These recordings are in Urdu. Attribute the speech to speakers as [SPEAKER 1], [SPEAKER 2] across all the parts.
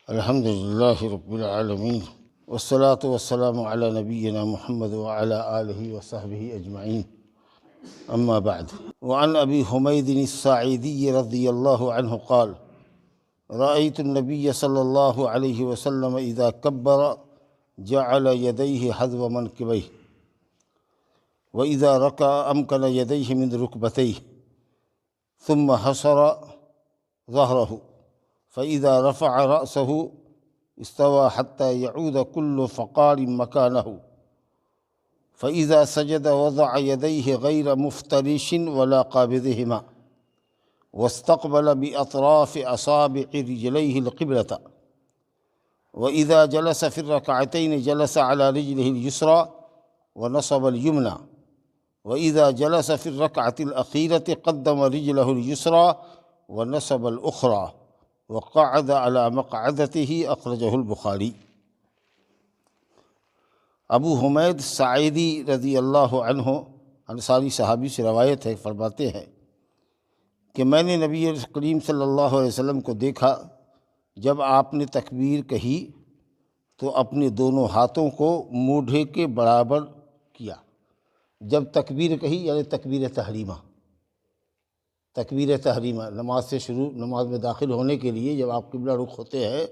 [SPEAKER 1] الحمد للہ رب العالمین والصلاة والسلام علی نبینا محمد وعلی آلہ وصحبہ اجمعین اما بعد وعن ابی حمید الساعدی رضی اللہ عنہ قال رأیت النبی صلی اللہ علیہ وسلم اذا کبر جعل یدیہ حذو منکبیہ وإذا ركع أمكن يديه من ركبتيه ثم حصر ظهره فإذا رفع رأسه استوى حتى يعود كل فقار مكانه فإذا سجد وضع يديه غير مفترش ولا قابضهما واستقبل بأطراف أصابع رجليه القبلة وإذا جلس في الركعتين جلس على رجله اليسرى ونصب اليمنى وإذا جلس في الركعة الأخيرة قدم رجله اليسرى ونصب الأخرى وقعد على مقعدته اخرجہ البخاری۔ ابو حمید ساعدی رضی اللہ عنہ انصاری صحابی سے روایت ہے، فرماتے ہیں کہ میں نے نبی کریم صلی اللہ علیہ وسلم کو دیکھا جب آپ نے تکبیر کہی تو اپنے دونوں ہاتھوں کو موڈھے کے برابر کیا۔ جب تکبیر کہی یعنی تکبیر تحریمہ نماز سے شروع، نماز میں داخل ہونے کے لیے جب آپ قبلہ رخ ہوتے ہیں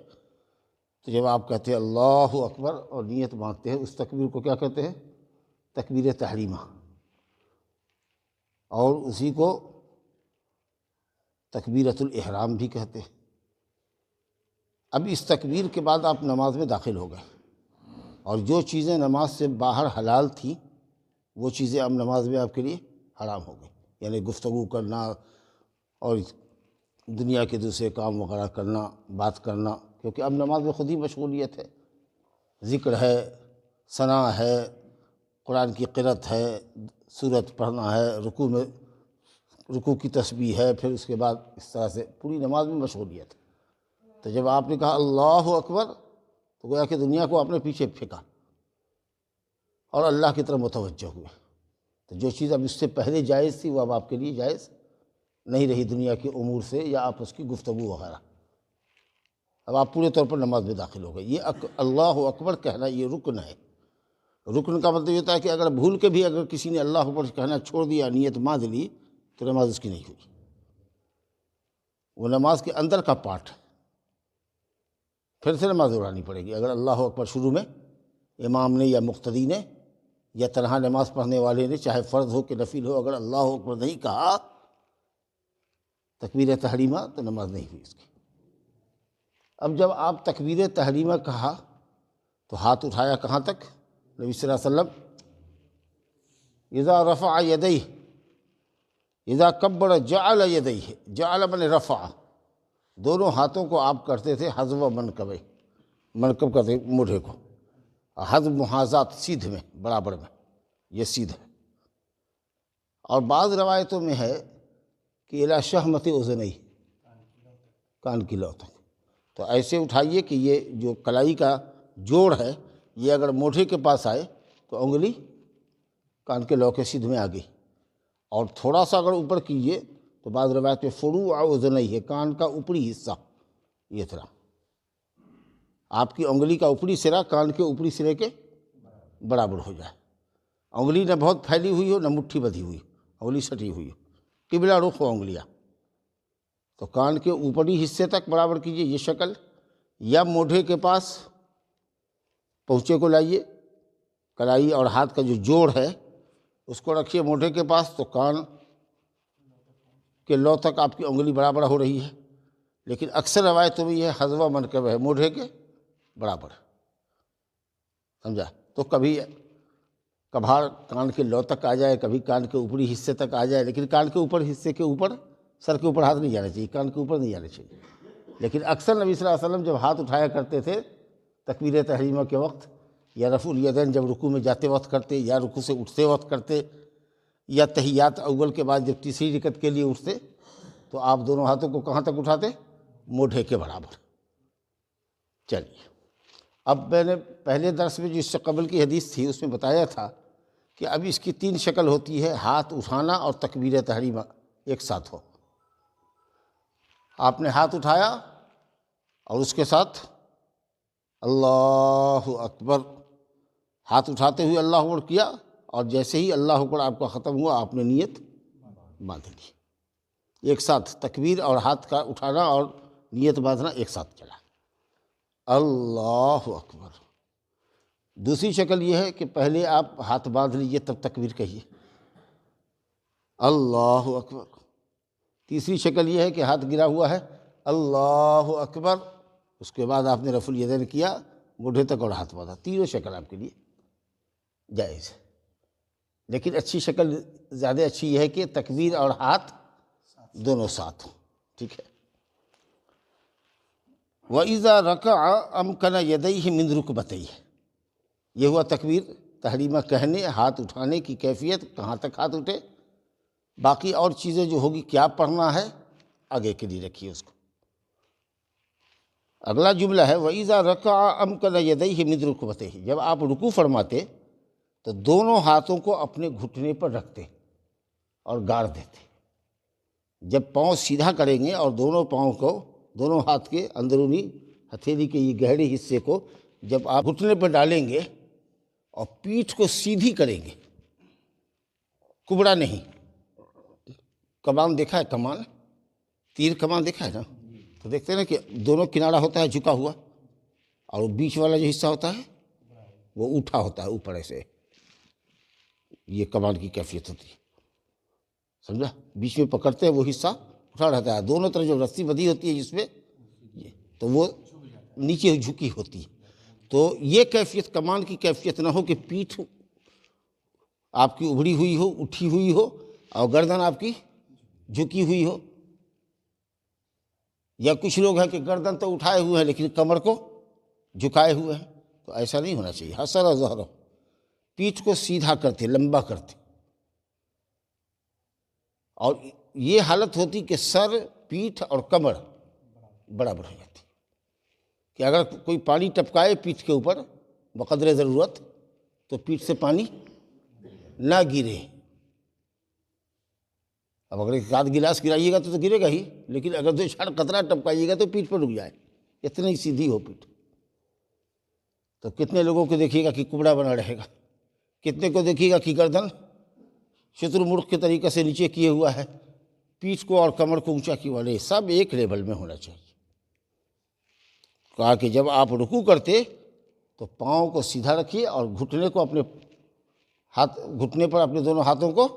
[SPEAKER 1] تو جب آپ کہتے ہیں اللہ اکبر اور نیت باندھتے ہیں، اس تکبیر کو کیا کہتے ہیں؟ تکبیر تحریمہ، اور اسی کو تکبیرۃ الاحرام بھی کہتے ہیں۔ اب اس تکبیر کے بعد آپ نماز میں داخل ہو گئے، اور جو چیزیں نماز سے باہر حلال تھیں وہ چیزیں اب نماز میں آپ کے لیے حرام ہو گئی، یعنی گفتگو کرنا اور دنیا کے دوسرے کام وغیرہ کرنا، بات کرنا، کیونکہ اب نماز میں خود ہی مشغولیت ہے، ذکر ہے، ثنا ہے، قرآن کی قرأت ہے، سورت پڑھنا ہے، رکوع کی تسبیح ہے، پھر اس کے بعد اس طرح سے پوری نماز میں مشغولیت ہے۔ تو جب آپ نے کہا اللہ اکبر تو گویا کہ دنیا کو آپ نے پیچھے پھینکا اور اللہ کی طرف متوجہ ہوئے۔ تو جو چیز اب اس سے پہلے جائز تھی وہ اب آپ کے لیے جائز نہیں رہی، دنیا کے امور سے یا آپس کی گفتگو وغیرہ۔ اب آپ پورے طور پر نماز میں داخل ہو گئے۔ یہ اللہ اکبر کہنا یہ رکن ہے۔ رکن کا مطلب یہ ہوتا ہے کہ اگر بھول کے بھی اگر کسی نے اللہ اکبر کہنا چھوڑ دیا، نیت باندھ لی، تو نماز اس کی نہیں ہوئی، وہ نماز کے اندر کا پارٹ ہے، پھر سے نماز دہرانی پڑے گی۔ اگر اللہ اکبر شروع میں امام نے یا مقتدی نے یا تنہا نماز پڑھنے والے نے، چاہے فرض ہو کہ نفل ہو، اگر اللہ اکبر نہیں کہا تکبیر تحریمہ تو نماز نہیں ہوئی اس کی۔ اب جب آپ تکبیر تحریمہ کہا تو ہاتھ اٹھایا کہاں تک؟ نبی صلی اللہ علیہ وسلم اذا رفع یدیہ، اذا کبر جعل یدیہ، جعل من رفع، دونوں ہاتھوں کو آپ کرتے تھے حذو منکبہ، منکب کرتے موڈھے کو، حذو محاذات سیدھ میں، برابر میں، یہ سیدھ ہے۔ اور بعض روایتوں میں ہے کہ الی شحمۃ اذنیہ، کان کی لو تک۔ تو ایسے اٹھائیے کہ یہ جو کلائی کا جوڑ ہے یہ اگر موڈھے کے پاس آئے تو انگلی کان کے لو کے سیدھ میں آ گئی، اور تھوڑا سا اگر اوپر کیجیے تو بعض روایت میں فروع اذنیہ، کان کا اوپری حصہ، یہ طرح آپ کی انگلی کا اوپری سرا کان کے اوپری سرے کے برابر ہو جائے، انگلی نہ بہت پھیلی ہوئی ہو نہ مٹھی بدھی ہوئی، انگلی سٹی ہوئی ہو، قبلہ رخ ہو انگلیاں، تو کان کے اوپری حصے تک برابر کیجیے یہ شکل، یا موڈھے کے پاس پہنچے کو لائیے، کلائی اور ہاتھ کا جو جوڑ ہے اس کو رکھیے موڈھے کے پاس، تو کان کے لو تک آپ کی انگلی برابر ہو رہی ہے۔ لیکن اکثر روایتوں میں یہ حذو منکبہ ہے، موڈھے کے برابر، سمجھا؟ تو کبھی کبھار کان کے لو تک آ جائے، کبھی کان کے اوپری حصے تک آ جائے، لیکن کان کے اوپر حصے کے اوپر، سر کے اوپر ہاتھ نہیں جانا چاہیے، کان کے اوپر نہیں جانا چاہیے۔ لیکن اکثر نبی صلی اللہ علیہ وسلم جب ہاتھ اٹھایا کرتے تھے تکبیر تحریمہ کے وقت، یا رفع الیدین جب رکوع میں جاتے وقت کرتے، یا رکوع سے اٹھتے وقت کرتے، یا تحیات اول کے بعد جب تیسری رکعت کے لیے اٹھتے، تو آپ دونوں ہاتھوں کو کہاں تک اٹھاتے؟ موڈھے کے برابر۔ چلیے، اب میں نے پہلے درس میں جو اس سے قبل کی حدیث تھی اس میں بتایا تھا کہ اب اس کی 3 شکل ہوتی ہے، ہاتھ اٹھانا اور تکبیر تحریمہ ایک ساتھ ہو۔ آپ نے ہاتھ اٹھایا اور اس کے ساتھ اللہ اکبر، ہاتھ اٹھاتے ہوئے اللہ اکبر کیا، اور جیسے ہی اللہ اکبر آپ کا ختم ہوا آپ نے نیت باندھ لی۔ ایک ساتھ تکبیر اور ہاتھ کا اٹھانا اور نیت باندھنا ایک ساتھ چلا۔ اللہ اکبر۔ دوسری شکل یہ ہے کہ پہلے آپ ہاتھ باندھ لیجئے تب تکبیر کہیے، اللہ اکبر۔ تیسری شکل یہ ہے کہ ہاتھ گرا ہوا ہے، اللہ اکبر، اس کے بعد آپ نے رفع الیدین کیا مونڈھے تک اور ہاتھ باندھا۔ تینوں شکل آپ کے لیے جائز ہے، لیکن اچھی شکل، زیادہ اچھی یہ ہے کہ تکبیر اور ہاتھ دونوں ساتھ ہوں، ٹھیک ہے۔ وَإِذَا رَكَعَ أَمْكَنَ يَدَيْهِ مِنْ رُكْبَتَيْهِ، یہ ہوا تکبیر تحریمہ کہنے، ہاتھ اٹھانے کی کیفیت، کہاں تک ہاتھ اٹھے، باقی اور چیزیں جو ہوگی کیا پڑھنا ہے آگے کے لیے رکھیے اس کو۔ اگلا جملہ ہے وَإِذَا رَكَعَ أَمْكَنَ يَدَيْهِ مِنْ رُكْبَتَيْهِ، جب آپ رکوع فرماتے تو دونوں ہاتھوں کو اپنے گھٹنے پر رکھتے اور گاڑ دیتے۔ جب پاؤں سیدھا کریں گے اور دونوں پاؤں کو، دونوں ہاتھ کے اندرونی ہتھیلی کے یہ گہرے حصے کو جب آپ گھٹنے پر ڈالیں گے اور پیٹھ کو سیدھی کریں گے، کبڑا نہیں۔ کمان دیکھا ہے؟ کمان، تیر کمان دیکھا ہے نا؟ تو دیکھتے ہیں نا کہ دونوں کنارہ ہوتا ہے جھکا ہوا، اور بیچ والا جو حصہ ہوتا ہے وہ اٹھا ہوتا ہے اوپر ایسے، یہ کمان کی کیفیت ہوتی ہے، سمجھا؟ بیچ میں پکڑتے ہیں وہ حصہ اٹھا رہتا ہے، دونوں طرف جو رسی بندھی ہوتی ہے جس میں، تو وہ نیچے جھکی ہوتی ہے۔ تو یہ کیفیت کمان کی کیفیت نہ ہو کہ پیٹھ آپ کی ابھری ہوئی ہو، اٹھی ہوئی ہو، اور گردن آپ کی جھکی ہوئی ہو، یا کچھ لوگ ہیں کہ گردن تو اٹھائے ہوئے ہیں لیکن کمر کو جھکائے ہوئے ہیں، تو ایسا نہیں ہونا چاہیے۔ حسر ظہر، پیٹھ کو سیدھا کرتے، لمبا کرتے، اور یہ حالت ہوتی کہ سر، پیٹھ اور کمر برابر ہو جاتی، کہ اگر کوئی پانی ٹپکائے پیٹھ کے اوپر بقدر ضرورت تو پیٹھ سے پانی نہ گرے۔ اب اگر ایک آدھ گلاس گرائیے گا تو گرے گا ہی، لیکن اگر دو چار قطرہ ٹپکائیے گا تو پیٹھ پر رک جائے، اتنی سیدھی ہو پیٹھ۔ تو کتنے لوگوں کو دیکھیے گا کہ کبڑا بنا رہے گا، کتنے کو دیکھیے گا کہ گردن شتر مرغ کے طریقے سے نیچے کیے ہوا ہے، پیٹھ کو اور کمر کو اونچا کیے والے، سب ایک لیول میں ہونا چاہیے۔ کہا کہ جب آپ رکوع کرتے تو پاؤں کو سیدھا رکھیے اور گھٹنے کو اپنے ہاتھ، گھٹنے پر اپنے دونوں ہاتھوں کو،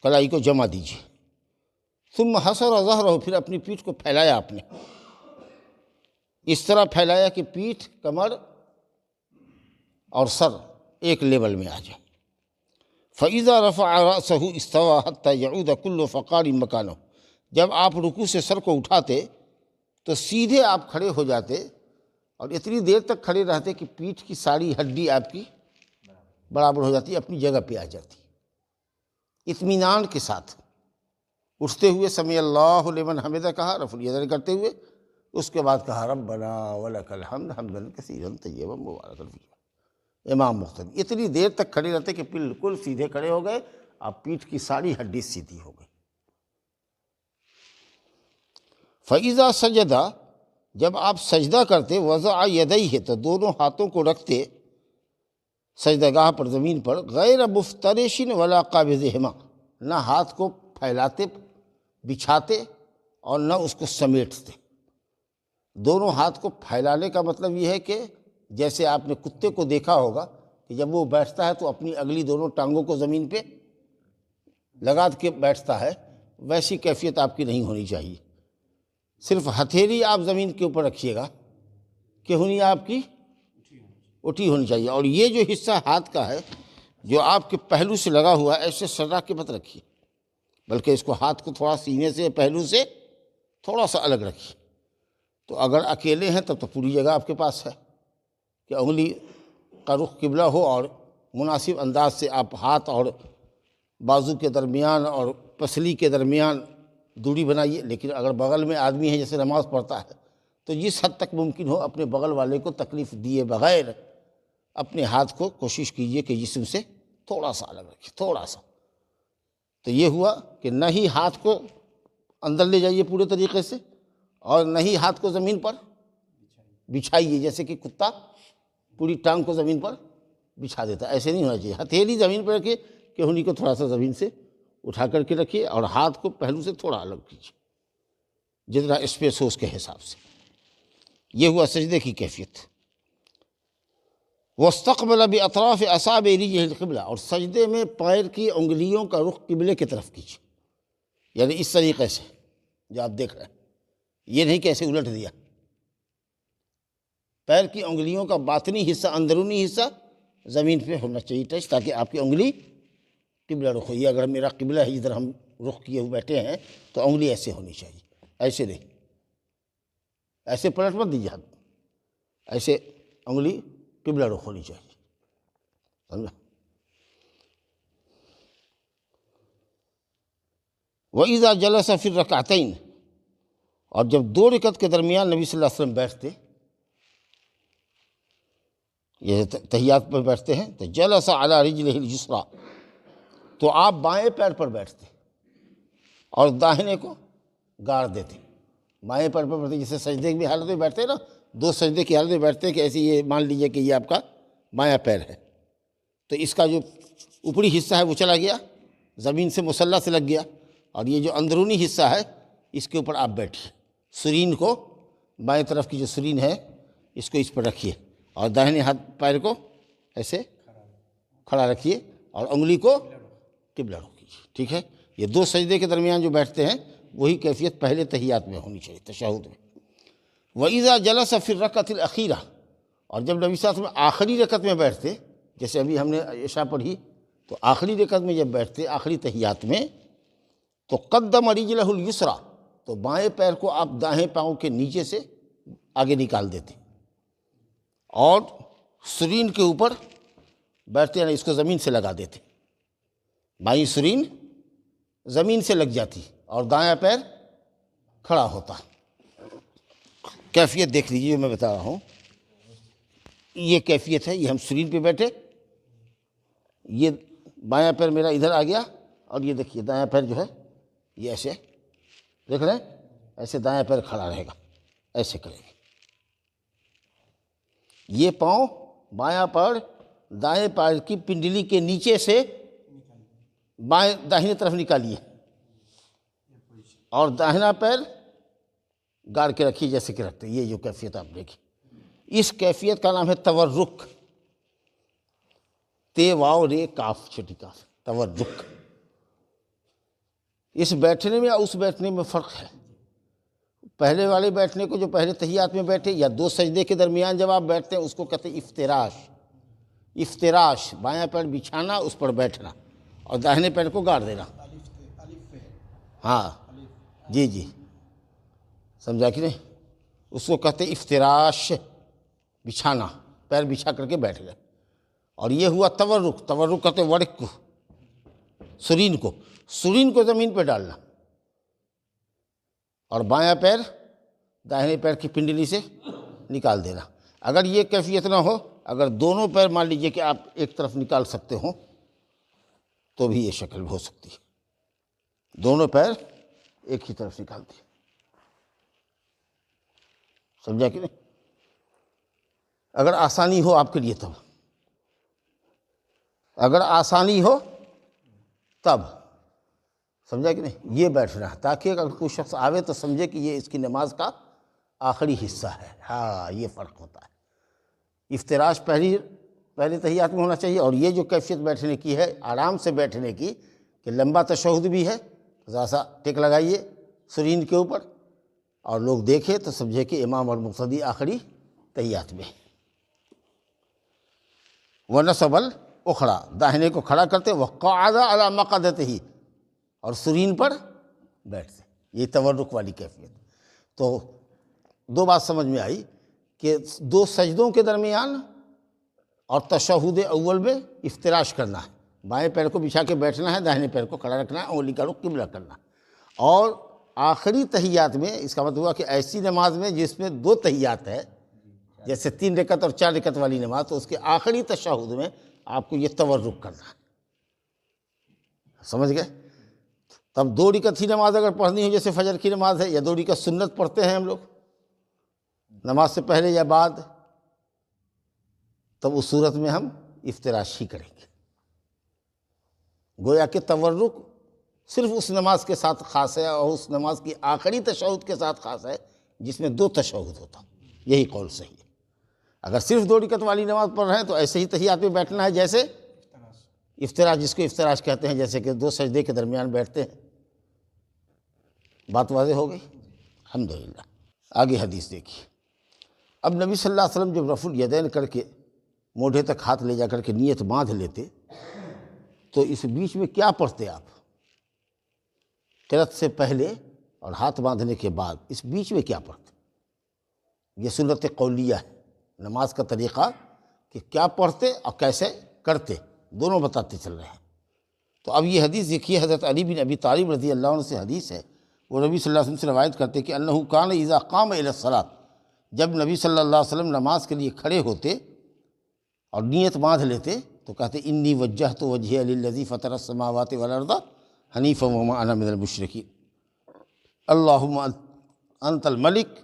[SPEAKER 1] کلائی کو جما دیجیے۔ ثم حسر ظہرہ، پھر اپنی پیٹھ کو پھیلایا آپ نے، اس طرح پھیلایا کہ پیٹھ، کمر اور سر ایک لیول میں آ جائے۔ فَإِذَا رَفَعَ رَأْسَهُ اسْتَوَى حَتَّى يَعُودَ كُلُّ فَقَارٍ مَكَانَهُ، جب آپ رکوع سے سر کو اٹھاتے تو سیدھے آپ کھڑے ہو جاتے اور اتنی دیر تک کھڑے رہتے کہ پیٹھ کی ساری ہڈی آپ کی برابر ہو جاتی، اپنی جگہ پہ آ جاتی، اطمینان کے ساتھ۔ اٹھتے ہوئے سمیع اللہ لمن حمدہ کہا، رفع الیدین کرتے ہوئے، اس کے بعد کہا ربنا ولک الحمد حمدا کثیرا طیبا مبارکا فیہ، امام مقتدی۔ اتنی دیر تک کھڑے رہتے کہ بالکل سیدھے کھڑے ہو گئے، اب پیٹھ کی ساری ہڈی سیدھی ہو گئی۔ فَإِذَا سَجَدَ، جب آپ سجدہ کرتے، وضع یدیہ، تو دونوں ہاتھوں کو رکھتے سجدہ گاہ پر، زمین پر، غیر مفترش ولا قابضہما، نہ ہاتھ کو پھیلاتے، بچھاتے، اور نہ اس کو سمیٹتے۔ دونوں ہاتھ کو پھیلانے کا مطلب یہ ہے کہ جیسے آپ نے کتے کو دیکھا ہوگا کہ جب وہ بیٹھتا ہے تو اپنی اگلی دونوں ٹانگوں کو زمین پہ لگا کے بیٹھتا ہے، ویسی کیفیت آپ کی نہیں ہونی چاہیے۔ صرف ہتھیلی آپ زمین کے اوپر رکھیے گا، کہنی آپ کی اٹھی ہونی چاہیے، اور یہ جو حصہ ہاتھ کا ہے جو آپ کے پہلو سے لگا ہوا ہے، ایسے سرا کے مت رکھیے، بلکہ اس کو ہاتھ کو تھوڑا سینے سے، پہلو سے تھوڑا سا الگ رکھیے۔ تو اگر اکیلے ہیں تب تو پوری جگہ آپ کے پاس ہے کہ انگلی کا رخ قبلہ ہو، اور مناسب انداز سے آپ ہاتھ اور بازو کے درمیان اور پسلی کے درمیان دوری بنائیے۔ لیکن اگر بغل میں آدمی ہے، جیسے نماز پڑھتا ہے، تو جس حد تک ممکن ہو اپنے بغل والے کو تکلیف دیے بغیر اپنے ہاتھ کو کوشش کیجئے کہ جسم سے تھوڑا سا الگ رکھیے، تھوڑا سا۔ تو یہ ہوا کہ نہ ہی ہاتھ کو اندر لے جائیے پورے طریقے سے، اور نہ ہی ہاتھ کو زمین پر بچھائیے، جیسے کہ کتا پوری ٹانگ کو زمین پر بچھا دیتا ہے، ایسے نہیں ہونا چاہیے۔ ہتھیلی زمین پر رکھیے کہ انہی کو تھوڑا سا زمین سے اٹھا کر کے رکھیے، اور ہاتھ کو پہلو سے تھوڑا الگ کیجیے جتنا اسپیس ہو اس کے حساب سے۔ یہ ہوا سجدے کی کیفیت۔ واستقبل باطراف اصابع رجلہ القبلہ، اور سجدے میں پیر کی انگلیوں کا رخ قبلے کی طرف کیجیے، یعنی اس طریقے سے جو آپ دیکھ رہے ہیں، یہ نہیں کہ ایسے الٹ دیا۔ پیر کی انگلیوں کا باطنی حصہ، اندرونی حصہ زمین پہ ہونا چاہیے ٹچ، تاکہ آپ کی انگلی قبلہ رخ ہو۔ یہ اگر میرا قبلہ ہے ادھر ہم رخ کیے ہوئے بیٹھے ہیں تو انگلی ایسے ہونی چاہیے، ایسے نہیں، ایسے پلٹ مت دیجیے ہاتھ، ایسے انگلی قبلہ رخ ہونی چاہیے، سمجھا؟ وَإِذَا جَلَسَ فِي الرَّكْعَتَيْنِ، اور جب دو رکعت کے درمیان نبی صلی اللہ علیہ وسلم بیٹھتے، یہ تحیات پر بیٹھتے ہیں، تو جلس علی رجلہ اليسریٰ، تو آپ بائیں پیر پر بیٹھتے اور داہنے کو گاڑ دیتے۔ بائیں پیر پر بیٹھتے، جیسے سجدے کی حالت میں بیٹھتے ہیں نا، دو سجدے کی حالت میں بیٹھتے ہیں کہ ایسے یہ مان لیجئے کہ یہ آپ کا بایاں پیر ہے، تو اس کا جو اوپری حصہ ہے وہ چلا گیا، زمین سے مصلی سے لگ گیا، اور یہ جو اندرونی حصہ ہے اس کے اوپر آپ بیٹھیے۔ سرین کو، بائیں طرف کی جو سرین ہے اس کو اس پر رکھیے، اور داہنے ہاتھ پیر کو ایسے کھڑا رکھیے، اور انگلی کو قبلہ رخ کیجیے، ٹھیک ہے؟ یہ دو سجدے کے درمیان جو بیٹھتے ہیں وہی کیفیت پہلے تحیات میں ہونی چاہیے، تشہد میں۔ وَإِذَا جَلَسَ فِي الرَّكْعَةِ الْأَخِيرَةِ، اور جب نبی صلی اللہ علیہ وسلم آخری رکعت میں بیٹھتے، جیسے ابھی ہم نے عشاء پڑھی، تو آخری رکعت میں جب بیٹھتے، آخری تحیات میں، تو قدم رجلہ الیسریٰ، تو بائیں پیر کو آپ دائیں پاؤں کے نیچے سے آگے نکال دیتے، اور سرین کے اوپر بیٹھتے، یعنی اس کو زمین سے لگا دیتے۔ بائیں سرین زمین سے لگ جاتی اور دایاں پیر کھڑا ہوتا۔ کیفیت دیکھ لیجیے جو میں بتا رہا ہوں، یہ کیفیت ہے۔ یہ ہم سرین پہ بیٹھے، یہ بایاں پیر میرا ادھر آ گیا، اور یہ دیکھیے دایاں پیر جو ہے یہ ایسے دیکھ رہے ہیں، ایسے دایاں پیر کھڑا رہے گا، ایسے کریں گے۔ یہ پاؤں بایاں پیر دائیں پیر کی پنڈلی کے نیچے سے بائیں داہنی طرف نکالیے، اور داہنا پیر گاڑ کے رکھیے جیسے کہ رکھتے۔ یہ جو کیفیت آپ دیکھیں، اس کیفیت کا نام ہے تورک، تے واو رے کاف چھوٹی کاف، تورک۔ اس بیٹھنے میں یا اس بیٹھنے میں فرق ہے۔ پہلے والے بیٹھنے کو جو پہلے تحیات میں بیٹھے، یا دو سجدے کے درمیان جب آپ بیٹھتے ہیں، اس کو کہتے ہیں افتراش۔ افتراش، بایاں پیر بچھانا، اس پر بیٹھنا، اور داہنے پیر کو گاڑ دینا۔ ہاں جی جی، سمجھا کہ نہیں؟ اس کو کہتے ہیں افتراش، بچھانا، پیر بچھا کر کے بیٹھ گئے۔ اور یہ ہوا تورک، تورک کہتے ہیں ورک کو، سرین کو، سرین کو زمین پہ ڈالنا، اور بایاں پیر داہنے پیر کی پنڈلی سے نکال دینا۔ اگر یہ کیفیت نہ ہو، اگر دونوں پیر مان لیجئے کہ آپ ایک طرف نکال سکتے ہوں، تو بھی یہ شکل ہو سکتی ہے، دونوں پیر ایک ہی طرف نکالتے ہیں، سمجھا کہ نہیں؟ اگر آسانی ہو آپ کے لیے تب، اگر آسانی ہو تب، سمجھا کہ نہیں؟ یہ بیٹھنا ہے، تاکہ اگر کوئی شخص آوے تو سمجھے کہ یہ اس کی نماز کا آخری حصہ ہے۔ ہاں، یہ فرق ہوتا ہے۔ افتراش پہلی تحیات میں ہونا چاہیے، اور یہ جو کیفیت بیٹھنے کی ہے، آرام سے بیٹھنے کی، کہ لمبا تشہد بھی ہے، ذرا سا ٹیک لگائیے سرین کے اوپر، اور لوگ دیکھے تو سمجھے کہ امام اور مقتدی آخری تحیات میں۔ وَنَصَبَ الْأُخْرَىٰ، داہنے کو کھڑا کرتے، وَقَعَدَ عَلَىٰ مَقْعَدَتِهِ، اور سرین پر بیٹھتے۔ یہ تورک والی کیفیت۔ تو دو بات سمجھ میں آئی کہ دو سجدوں کے درمیان اور تشہد اول میں افتراش کرنا ہے، بائیں پیر کو بچھا کے بیٹھنا ہے، داہنے پیر کو کھڑا رکھنا ہے، انگلی کا رخ قبلہ کرنا ہے۔ اور آخری تحیات میں، اس کا مطلب ہوا کہ ایسی نماز میں جس میں دو تحیات ہے، جیسے 3 رکعت اور 4 رکعت والی نماز، تو اس کے آخری تشہد میں آپ کو یہ تورک کرنا ہے، سمجھ گئے؟ تب 2 رکعت ہی نماز اگر پڑھنی ہو، جیسے فجر کی نماز ہے، یا 2 رکعت سنت پڑھتے ہیں ہم لوگ، نماز سے پہلے یا بعد، تب اس صورت میں ہم افتراش ہی کریں گے۔ گویا کہ تورک صرف اس نماز کے ساتھ خاص ہے اور اس نماز کی آخری تشہد کے ساتھ خاص ہے جس میں 2 تشہد ہوتا، یہی قول صحیح ہے۔ اگر صرف 2 رکعت والی نماز پڑھ رہے ہیں تو ایسے ہی تحیات میں بیٹھنا ہے جیسے افتراش، جس کو افتراش کہتے ہیں، جیسے کہ 2 سجدے کے درمیان بیٹھتے ہیں۔ بات واضح ہو گئی؟ الحمدللہ۔ آگے حدیث دیکھیے۔ اب نبی صلی اللہ علیہ وسلم جب رفع الیدین کر کے موڈھے تک ہاتھ لے جا کر کے نیت باندھ لیتے تو اس بیچ میں کیا پڑھتے آپ؟ قرأت سے پہلے اور ہاتھ باندھنے کے بعد اس بیچ میں کیا پڑھتے؟ یہ سنت قولیہ ہے، نماز کا طریقہ کہ کیا پڑھتے اور کیسے کرتے، دونوں بتاتے چل رہے ہیں۔ تو اب یہ حدیث دیکھیے، حضرت علی بن ابی طالب رضی اللہ عنہ سے حدیث ہے، وہ نبی صلی اللہ علیہ وسلم سے روایت کرتے کہ انہ کان اذا قام الی الصلاۃ، جب نبی صلی اللہ علیہ وسلم نماز کے لیے کھڑے ہوتے اور نیت باندھ لیتے تو کہتے انی وجہت وجہی للذی فطر السماوات والارض حنیفا وما انا من المشرکین، اللہم انت الملک،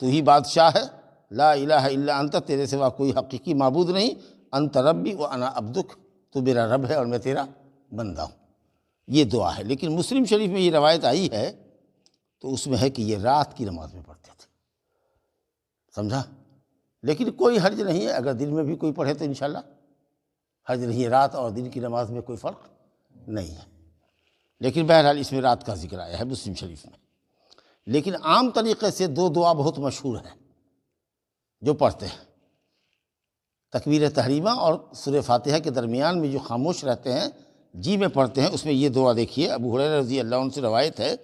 [SPEAKER 1] تو ہی بادشاہ ہے، لا الہ الا انت، تیرے سوا کوئی حقیقی معبود نہیں، انت ربی وانا عبدک، تو میرا رب ہے اور میں تیرا بندہ ہوں۔ یہ دعا ہے، لیکن مسلم شریف میں یہ روایت آئی ہے تو اس میں ہے کہ یہ رات کی نماز میں پڑھتے تھے، سمجھا؟ لیکن کوئی حرج نہیں ہے، اگر دن میں بھی کوئی پڑھے تو انشاءاللہ حرج نہیں ہے، رات اور دن کی نماز میں کوئی فرق نہیں ہے، لیکن بہرحال اس میں رات کا ذکر آیا ہے مسلم شریف میں۔ لیکن عام طریقے سے 2 دعا بہت مشہور ہے جو پڑھتے ہیں، تکبیر تحریمہ اور سورہ فاتحہ کے درمیان میں جو خاموش رہتے ہیں، جی میں پڑھتے ہیں، اس میں یہ دعا دیکھیے، ابو ہریرہ رضی اللہ عنہ سے روایت ہے،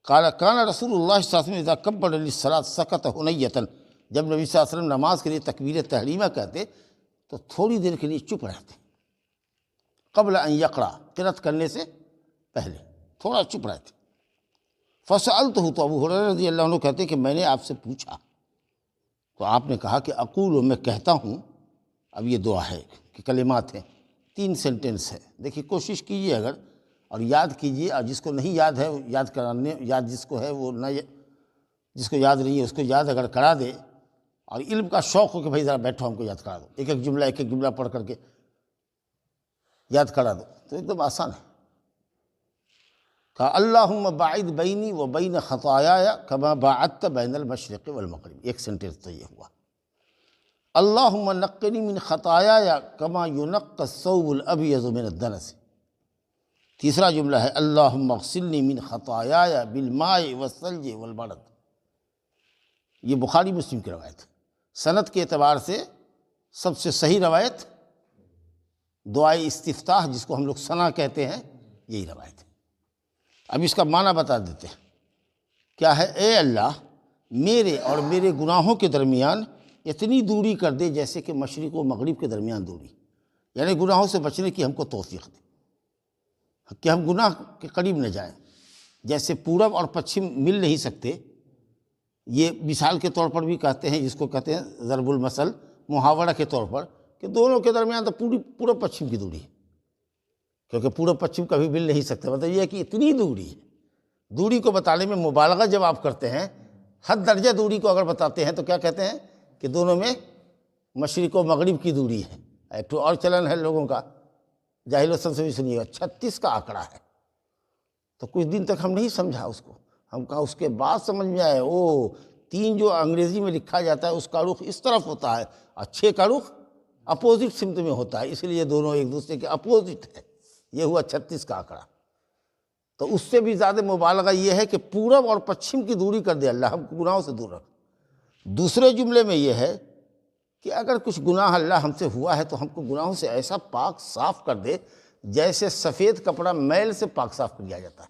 [SPEAKER 1] قال کان رسول اللہ صلی اللہ علیہ وسلم اذا کبر للصلاۃ سکت ہنیۃ، جب نبی صلی اللہ علیہ وسلم نماز کے لیے تکبیر تحریمہ کہتے تو تھوڑی دیر کے لیے چپ رہتے، قبل ان یقرأ، قرأت کرنے سے پہلے تھوڑا چپ رہتے۔ فسألتہ، تو ابو ہریرہ رضی اللہ عنہ کہتے کہ میں نے آپ سے پوچھا تو آپ نے کہا کہ اقول، میں کہتا ہوں، اب یہ دعا ہے کہ کلمات ہیں، 3 سینٹنس ہے، دیکھیے کوشش کیجیے اگر، اور یاد کیجیے، اور جس کو نہیں یاد ہے یاد کرانے، یاد جس کو ہے وہ نہ، جس کو یاد نہیں ہے اس کو یاد اگر کرا دے، اور علم کا شوق ہو کہ بھائی ذرا بیٹھو ہم کو یاد کرا دو، ایک ایک جملہ پڑھ کر کے یاد کرا دو، تو ایک دم آسان ہے۔ کہا اللہم باعد بینی و بین خطایایا کما باعدت بین المشرق والمغرب، ایک سینٹنس تو یہ ہوا۔ اللہم نقنی من خطایایا کما ینقی الثوب الابیض من الدنس، تیسرا جملہ ہے اللہم اغسلنی من خطایایا بالماء والثلج والبرد، یہ بخاری مسلم کی روایت ہے۔ سند کے اعتبار سے سب سے صحیح روایت دعائے استفتاح، جس کو ہم لوگ ثنا کہتے ہیں، یہی روایت ہے۔ اب اس کا معنی بتا دیتے ہیں، کیا ہے؟ اے اللہ، میرے اور میرے گناہوں کے درمیان اتنی دوری کر دے جیسے کہ مشرق و مغرب کے درمیان دوری، یعنی گناہوں سے بچنے کی ہم کو توفیق دے کہ ہم گناہ کے قریب نہ جائیں۔ جیسے پورب اور پچھم مل نہیں سکتے، یہ مثال کے طور پر بھی کہتے ہیں، جس کو کہتے ہیں ضرب المثل، محاورہ کے طور پر، کہ دونوں کے درمیان تو پورب پچھم کی دوری ہے، کیونکہ پورب پچھم کبھی مل نہیں سکتے، مطلب یہ ہے کہ اتنی دوری ہے۔ دوری کو بتانے میں مبالغہ جب آپ کرتے ہیں، حد درجہ دوری کو اگر بتاتے ہیں تو کیا کہتے ہیں کہ دونوں میں مشرق و مغرب کی دوری ہے۔ ایک تو اور چلن ہے لوگوں کا، جاہل وسط سے بھی سنیے گا، 36 کا آنکڑا ہے، تو کچھ دن تک ہم نہیں سمجھا اس کو، ہم کہا اس کے بعد سمجھ میں آئے، 3 جو انگریزی میں لکھا جاتا ہے اس کا رخ اس طرف ہوتا ہے اور 6 کا رخ اپوزٹ سمت میں ہوتا ہے، اس لیے دونوں ایک دوسرے کے اپوزٹ ہے، یہ ہوا 36 کا آنکڑا۔ تو اس سے بھی زیادہ مبالغہ یہ ہے کہ پورب اور پچھم کی دوری کر دے اللہ، ہم کو گناہوں سے دور رکھ۔ دوسرے جملے میں یہ ہے کہ اگر کچھ گناہ اللہ ہم سے ہوا ہے تو ہم کو گناہوں سے ایسا پاک صاف کر دے جیسے سفید کپڑا میل سے پاک صاف کر لیا جاتا ہے۔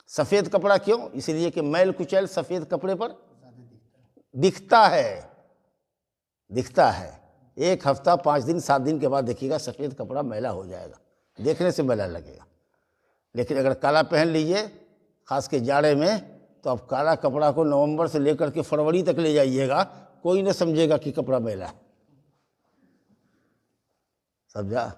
[SPEAKER 1] سفید کپڑا کیوں؟ اس لیے کہ میل کچیل سفید کپڑے پر دکھتا ہے، 1 ہفتہ 5 دن 7 دن کے بعد دیکھیے گا سفید کپڑا میلا ہو جائے گا، دیکھنے سے میلا لگے گا۔ لیکن اگر کالا پہن لیجئے خاص کے جاڑے میں، تو اب کالا کپڑا کو نومبر سے لے کر کے فروری تک لے جائیے گا، کوئی نہ سمجھے گا کہ کپڑا میلا ہے، سمجھا؟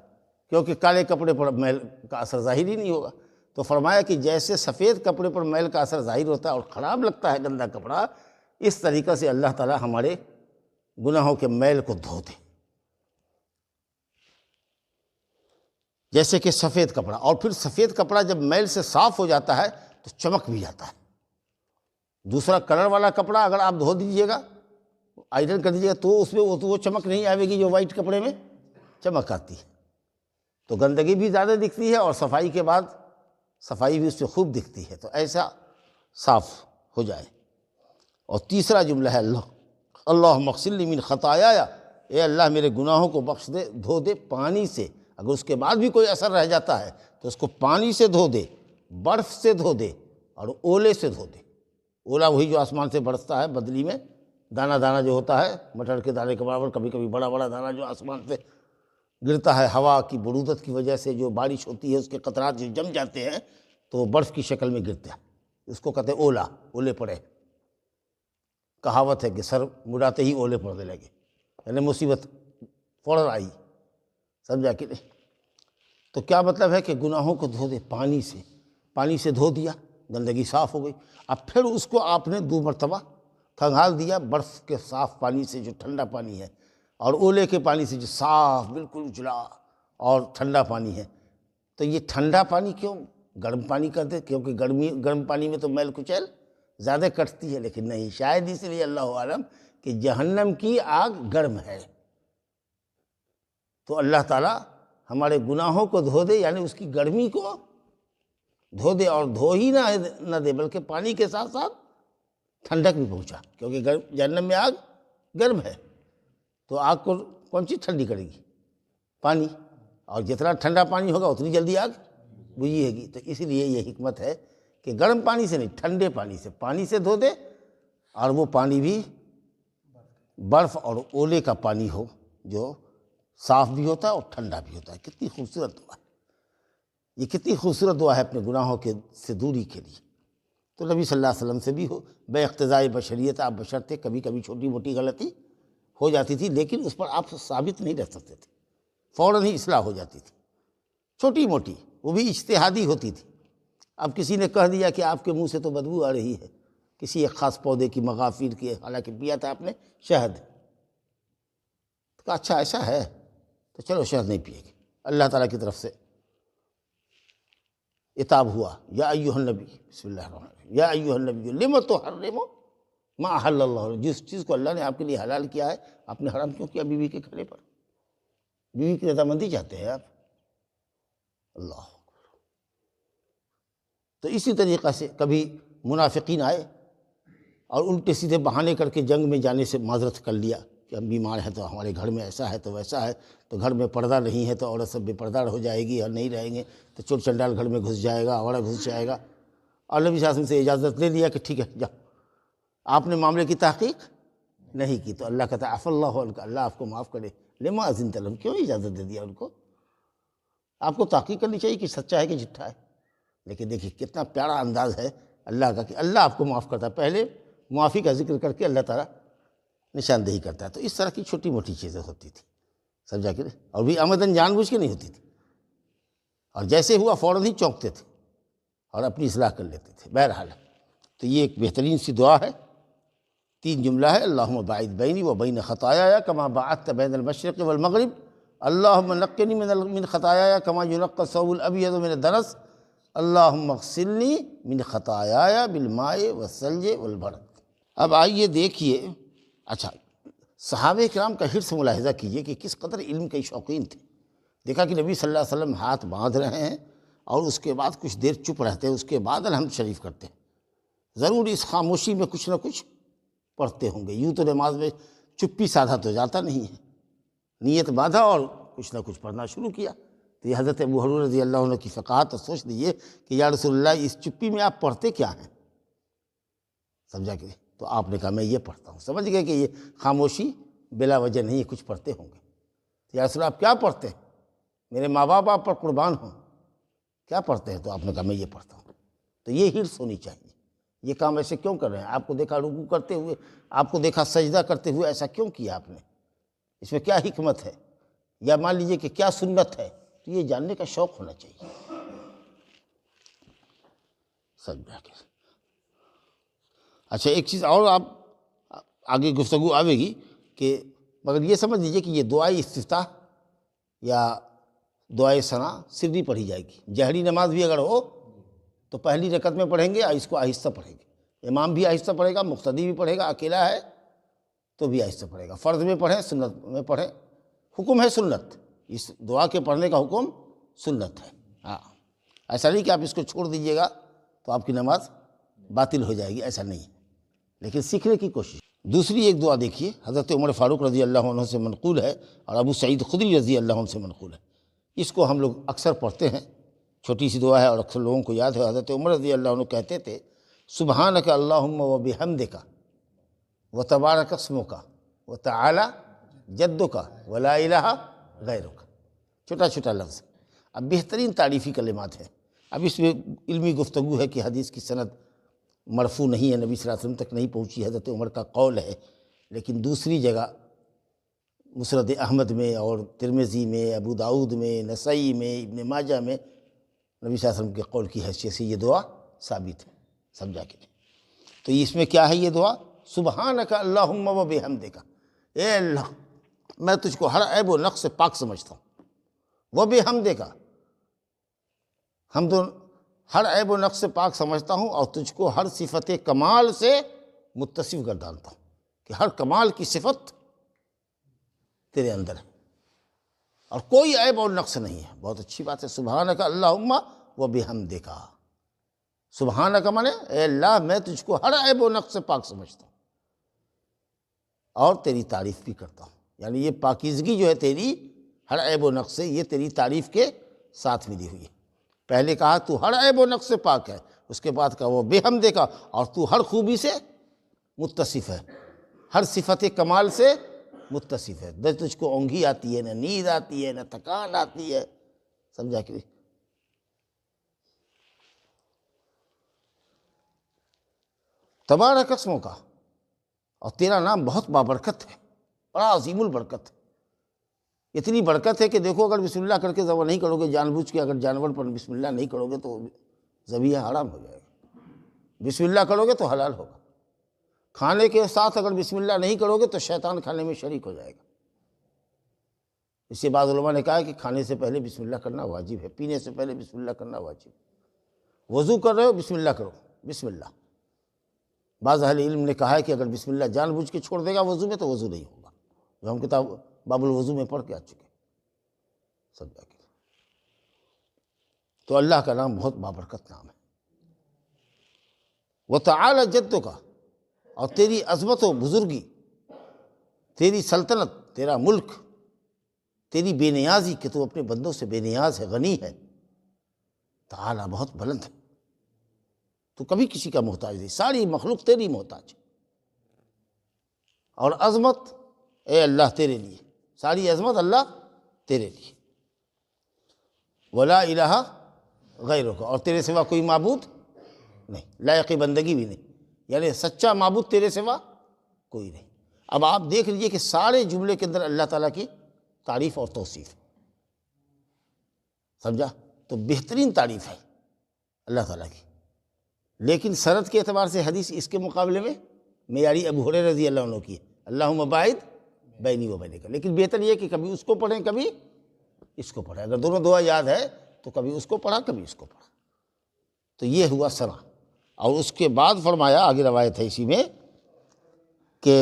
[SPEAKER 1] کیونکہ کالے کپڑے پر میل کا اثر ظاہر ہی نہیں ہوگا۔ تو فرمایا کہ جیسے سفید کپڑے پر میل کا اثر ظاہر ہوتا ہے اور خراب لگتا ہے گندا کپڑا، اس طریقے سے اللہ تعالیٰ ہمارے گناہوں کے میل کو دھو دے. جیسے کہ سفید کپڑا، اور پھر سفید کپڑا جب میل سے صاف ہو جاتا ہے تو چمک بھی جاتا ہے. دوسرا کلر والا کپڑا اگر آپ دھو دیجیے گا، آئرن کر دیجیے گا، تو اس میں وہ چمک نہیں آئے گی جو وائٹ کپڑے میں چمک آتی ہے. تو گندگی بھی زیادہ دکھتی ہے اور صفائی کے بعد صفائی بھی اس سے خوب دکھتی ہے. تو ایسا صاف ہو جائے. اور تیسرا جملہ ہے اللہم اغسلنی من خطایا، اے اللہ میرے گناہوں کو بخش دے، دھو دے پانی سے. اگر اس کے بعد بھی کوئی اثر رہ جاتا ہے تو اس کو پانی سے دھو دے، برف سے دھو دے اور اولے سے دھو دے. اولا وہی جو آسمان سے برستا ہے بدلی میں، دانہ دانہ جو ہوتا ہے مٹر کے دانے کے برابر، کبھی کبھی بڑا بڑا دانہ جو آسمان سے گرتا ہے ہوا کی برودت کی وجہ سے، جو بارش ہوتی ہے اس کے قطرات جو جم جاتے ہیں تو وہ برف کی شکل میں گرتے ہیں. اس کو کہتے ہیں اولا، اولے پڑے. کہاوت ہے کہ سر مڑاتے ہی اولے پڑنے لگے، یعنی مصیبت فوراً آئی. سمجھا کہ نہیں؟ تو کیا مطلب ہے کہ گناہوں کو دھو دے پانی سے. پانی سے دھو دیا، گندگی صاف ہو گئی. اب پھر اس کو آپ نے 2 مرتبہ کھنگال دیا برف کے صاف پانی سے جو ٹھنڈا پانی ہے، اور اولے کے پانی سے جو صاف بالکل اجلا اور ٹھنڈا پانی ہے. تو یہ ٹھنڈا پانی کیوں گرم پانی کر دے؟ کیونکہ گرم پانی میں تو میل کچیل زیادہ کٹتی ہے. لیکن نہیں، شاید اس لیے اللہ عالم کہ جہنم کی آگ گرم ہے، تو اللہ تعالیٰ ہمارے گناہوں کو دھو دے، یعنی اس کی گرمی کو دھو دے. اور دھو ہی نہ دے بلکہ پانی کے ساتھ ساتھ ٹھنڈک بھی پہنچا، کیونکہ جہنم میں آگ گرم ہے. تو آگ کو کون چیز ٹھنڈی کرے گی؟ پانی. اور جتنا ٹھنڈا پانی ہوگا اتنی جلدی آگ بجھے گی. تو اس لیے یہ حکمت ہے کہ گرم پانی سے نہیں، ٹھنڈے پانی سے دھو دے، اور وہ پانی بھی برف اور اولے کا پانی ہو جو صاف بھی ہوتا ہے اور ٹھنڈا بھی ہوتا ہے. کتنی خوبصورت دعا ہے یہ، کتنی خوبصورت دعا ہے اپنے گناہوں سے دوری کے لیے. تو نبی صلی اللہ علیہ وسلم سے بھی بے اقتضاء بشریت، آپ بشر تھے، کبھی کبھی چھوٹی موٹی غلطی ہو جاتی تھی، لیکن اس پر آپ ثابت نہیں رہ سکتے تھے، فوراً ہی اصلاح ہو جاتی تھی. چھوٹی موٹی، وہ بھی اجتہادی ہوتی تھی. اب کسی نے کہہ دیا کہ آپ کے منہ سے تو بدبو آ رہی ہے کسی ایک خاص پودے کی، مغافیر کی، حالانکہ پیا تھا آپ نے شہد. تو کہا اچھا ایسا ہے تو چلو شہد نہیں پیے گے. اللہ تعالیٰ کی طرف سے عتاب ہوا، یا ایھا النبی، بسم اللہ الرحمن الرحیم، یا ایھا النبی لم تحرم ما احل اللہ، جس چیز کو اللہ نے آپ کے لیے حلال کیا ہے آپ نے حرام کیوں کیا بیوی کے کھڑے پر؟ بیوی کی رضامندی چاہتے ہیں آپ. اللہ. تو اسی طریقہ سے کبھی منافقین آئے اور الٹے سیدھے بہانے کر کے جنگ میں جانے سے معذرت کر لیا کہ ہم بیمار ہیں، تو ہمارے گھر میں ایسا ہے تو ویسا ہے، تو گھر میں پردہ نہیں ہے تو عورت سب بے پردہ ہو جائے گی، اور نہیں رہیں گے تو چور چنڈال گھر میں گھس جائے گا، آوارہ گھس جائے گا. اور نبی صلی اللہ علیہ وسلم سے اجازت لے لیا کہ ٹھیک ہے جاؤ. آپ نے معاملے کی تحقیق نہیں کی تو اللہ کہتا ہے عفا اللہ عنک، اللہ آپ کو معاف کرے. لما اذنت لہم، کیوں اجازت دے دیا ان کو؟ آپ کو تحقیق کرنی چاہیے کہ سچا ہے کہ جھوٹا ہے. لیکن دیکھیے کتنا پیارا انداز ہے اللہ کا کہ اللہ آپ کو معاف کرتا ہے. پہلے معافی کا ذکر کر کے اللہ تعالیٰ نشاندہی کرتا ہے. تو اس طرح کی چھوٹی موٹی چیزیں ہوتی تھی، سمجھا کہ نہیں؟ اور بھی آمدن جان بوجھ کے نہیں ہوتی تھی، اور جیسے ہوا فوراً ہی چونکتے تھے اور اپنی اصلاح کر لیتے تھے. بہرحال تو یہ ایک بہترین سی دعا ہے. 3 جملہ ہے، اللہم باعد بینی و بین خطایا کما باعدت بین المشرق والمغرب، اللہم نقنی من خطایا کما ینقی الثوب الابیض من الدنس، اللہم اغسلنی من خطایا بالماء والثلج والبرد. اب آئیے دیکھیے، اچھا صحابہ کرام کا حرص ملاحظہ کیجئے کہ کس قدر علم کے شوقین تھے. دیکھا کہ نبی صلی اللہ علیہ وسلم ہاتھ باندھ رہے ہیں اور اس کے بعد کچھ دیر چپ رہتے ہیں، اس کے بعد الحمد شریف کرتے ہیں. ضرور اس خاموشی میں کچھ نہ کچھ پڑھتے ہوں گے. یوں تو نماز میں چپی سادھا تو جاتا نہیں ہے، نیت باندھا اور کچھ نہ کچھ پڑھنا شروع کیا. تو یہ حضرت ابو ہریرہ رضی اللہ عنہ کی فقاہت. تو سوچ لیجیے کہ یا رسول اللہ اس چپی میں آپ پڑھتے کیا ہیں؟ سمجھا کہ تو آپ نے کہا میں یہ پڑھتا ہوں. سمجھ گئے کہ یہ خاموشی بلا وجہ نہیں ہے، کچھ پڑھتے ہوں گے. تو یا رسول اللہ آپ کیا پڑھتے ہیں؟ میرے ماں باپ آپ پر قربان ہوں، کیا پڑھتے ہیں؟ تو آپ نے کہا میں یہ پڑھتا ہوں. تو یہ حرص ہونی چاہیے. یہ کام ایسے کیوں کر رہے ہیں؟ آپ کو دیکھا رکوع کرتے ہوئے، آپ کو دیکھا سجدہ کرتے ہوئے، ایسا کیوں کیا آپ نے؟ اس میں کیا حکمت ہے؟ یا مان لیجئے کہ کیا سنت ہے؟ تو یہ جاننے کا شوق ہونا چاہیے. سمجھا کہ اچھا ایک چیز اور آپ آگے گفتگو آئے گی کہ مگر یہ سمجھ لیجیے کہ یہ دعائے استفتاح یا دعائے ثنا سری پڑھی جائے گی۔ جہری نماز بھی اگر ہو تو پہلی رکعت میں پڑھیں گے، اس کو آہستہ پڑھیں گے، امام بھی آہستہ پڑھے گا، مقتدی بھی پڑھے گا، اکیلا ہے تو بھی آہستہ پڑھے گا، فرض میں پڑھیں سنت میں پڑھیں، حکم ہے سنت، اس دعا کے پڑھنے کا حکم سنت ہے۔ ہاں، ایسا نہیں کہ آپ اس کو چھوڑ دیجیے گا تو آپ کی نماز باطل ہو جائے گی، ایسا نہیں ہے، لیکن سیکھنے کی کوشش۔ دوسری ایک دعا دیکھیے، حضرت عمر فاروق رضی اللہ عنہ سے منقول ہے اور ابو سعید خدری رضی اللہ عنہ سے منقول ہے، اس کو ہم لوگ اکثر پڑھتے ہیں، چھوٹی سی دعا ہے اور اکثر لوگوں کو یاد ہے۔ حضرت عمر رضی اللہ عنہ کہتے تھے سبحانک اللہم و بحمدک و تبارک اسمک و تعالی جدک و لا الہ غیرک، چھوٹا چھوٹا لفظ۔ اب بہترین تعریفی کلمات ہیں۔ اب اس میں علمی گفتگو ہے کہ حدیث کی سند مرفوع نہیں ہے، نبی صلی اللہ علیہ وسلم تک نہیں پہنچی، حضرت عمر کا قول ہے، لیکن دوسری جگہ مسند احمد میں اور ترمذی میں، ابو داؤد میں، نسائی میں، ابن ماجہ میں نبی صلی اللہ علیہ وسلم کے قول کی حیثیت سے یہ دعا ثابت ہے، سمجھا کہ نہیں؟ تو اس میں کیا ہے یہ دعا؟ سبحانک اللہم و بحمدک، اے اللہ میں تجھ کو ہر عیب و نقص سے پاک سمجھتا ہوں، و بحمدک حمد ہر عیب و نقص سے پاک سمجھتا ہوں، اور تجھ کو ہر صفت کمال سے متصف گردانتا ہوں، کہ ہر کمال کی صفت تیرے اندر ہے اور کوئی عیب اور نقص نہیں ہے۔ بہت اچھی بات ہے، سبحانک اللہم و بحمدک، سبحانک مانے اے اللہ میں تجھ کو ہر عیب و نقص سے پاک سمجھتا ہوں اور تیری تعریف بھی کرتا ہوں، یعنی یہ پاکیزگی جو ہے تیری ہر عیب و نقص سے، یہ تیری تعریف کے ساتھ ملی ہوئی ہے۔ پہلے کہا تو ہر عیب و نقص سے پاک ہے، اس کے بعد کہا وہ بحمدک، اور تو ہر خوبی سے متصف ہے، ہر صفت کمال سے متصف ہے، نہ تجھ کو اونگھی آتی ہے، نہ نیند آتی ہے، نہ تھکان آتی ہے، سمجھا کہ نہیں؟ تبارک اسمک، اور تیرا نام بہت بابرکت ہے، بڑا عظیم البرکت ہے، اتنی برکت ہے کہ دیکھو اگر بسم اللہ کر کے ذبح نہیں کرو گے، جان بوجھ کے اگر جانور پر بسم اللہ نہیں کرو گے تو ذبیحہ حرام ہو جائے گا، بسم اللہ کرو گے تو حلال ہوگا، کھانے کے ساتھ اگر بسم اللہ نہیں کرو گے تو شیطان کھانے میں شریک ہو جائے گا۔ اس سے بعض علماء نے کہا کہ کھانے سے پہلے بسم اللہ کرنا واجب ہے، پینے سے پہلے بسم اللہ کرنا واجب ہے، وضو کر رہے ہو بسم اللہ کرو، بسم اللہ۔ بعض اہل علم نے کہا ہے کہ اگر بسم اللہ جان بوجھ کے چھوڑ دے گا وضو میں تو وضو نہیں ہوگا، جو ہم کتاب باب الوضو میں پڑھ کے آ چکے، سمجھا کہ تو اللہ کا نام بہت بابرکت نام ہے۔ وتعالی جدک، اور تیری عظمت و بزرگی، تیری سلطنت، تیرا ملک، تیری بے نیازی کہ تو اپنے بندوں سے بے نیاز ہے، غنی ہے، تعالی بہت بلند ہے، تو کبھی کسی کا محتاج نہیں، ساری مخلوق تیری محتاج ہے، اور عظمت اے اللہ تیرے لیے، ساری عظمت اللہ تیرے لیے، ولا الہ غیرک، اور تیرے سوا کوئی معبود نہیں، لائق بندگی بھی نہیں، یعنی سچا معبود تیرے سوا کوئی نہیں۔ اب آپ دیکھ لیجئے کہ سارے جملے کے اندر اللہ تعالیٰ کی تعریف اور توصیف، سمجھا؟ تو بہترین تعریف ہے اللہ تعالیٰ کی، لیکن سند کے اعتبار سے حدیث اس کے مقابلے میں معیاری ابو ہریرہ رضی اللہ عنہ کی ہے، اللہم باعد بینی و بینک، لیکن بہتر یہ کہ کبھی اس کو پڑھیں کبھی اس کو پڑھیں، اگر دونوں دعا یاد ہے تو کبھی اس کو پڑھا کبھی اس کو پڑھا، تو یہ ہوا ثنا۔ اور اس کے بعد فرمایا، آگے روایت ہے اسی میں کہ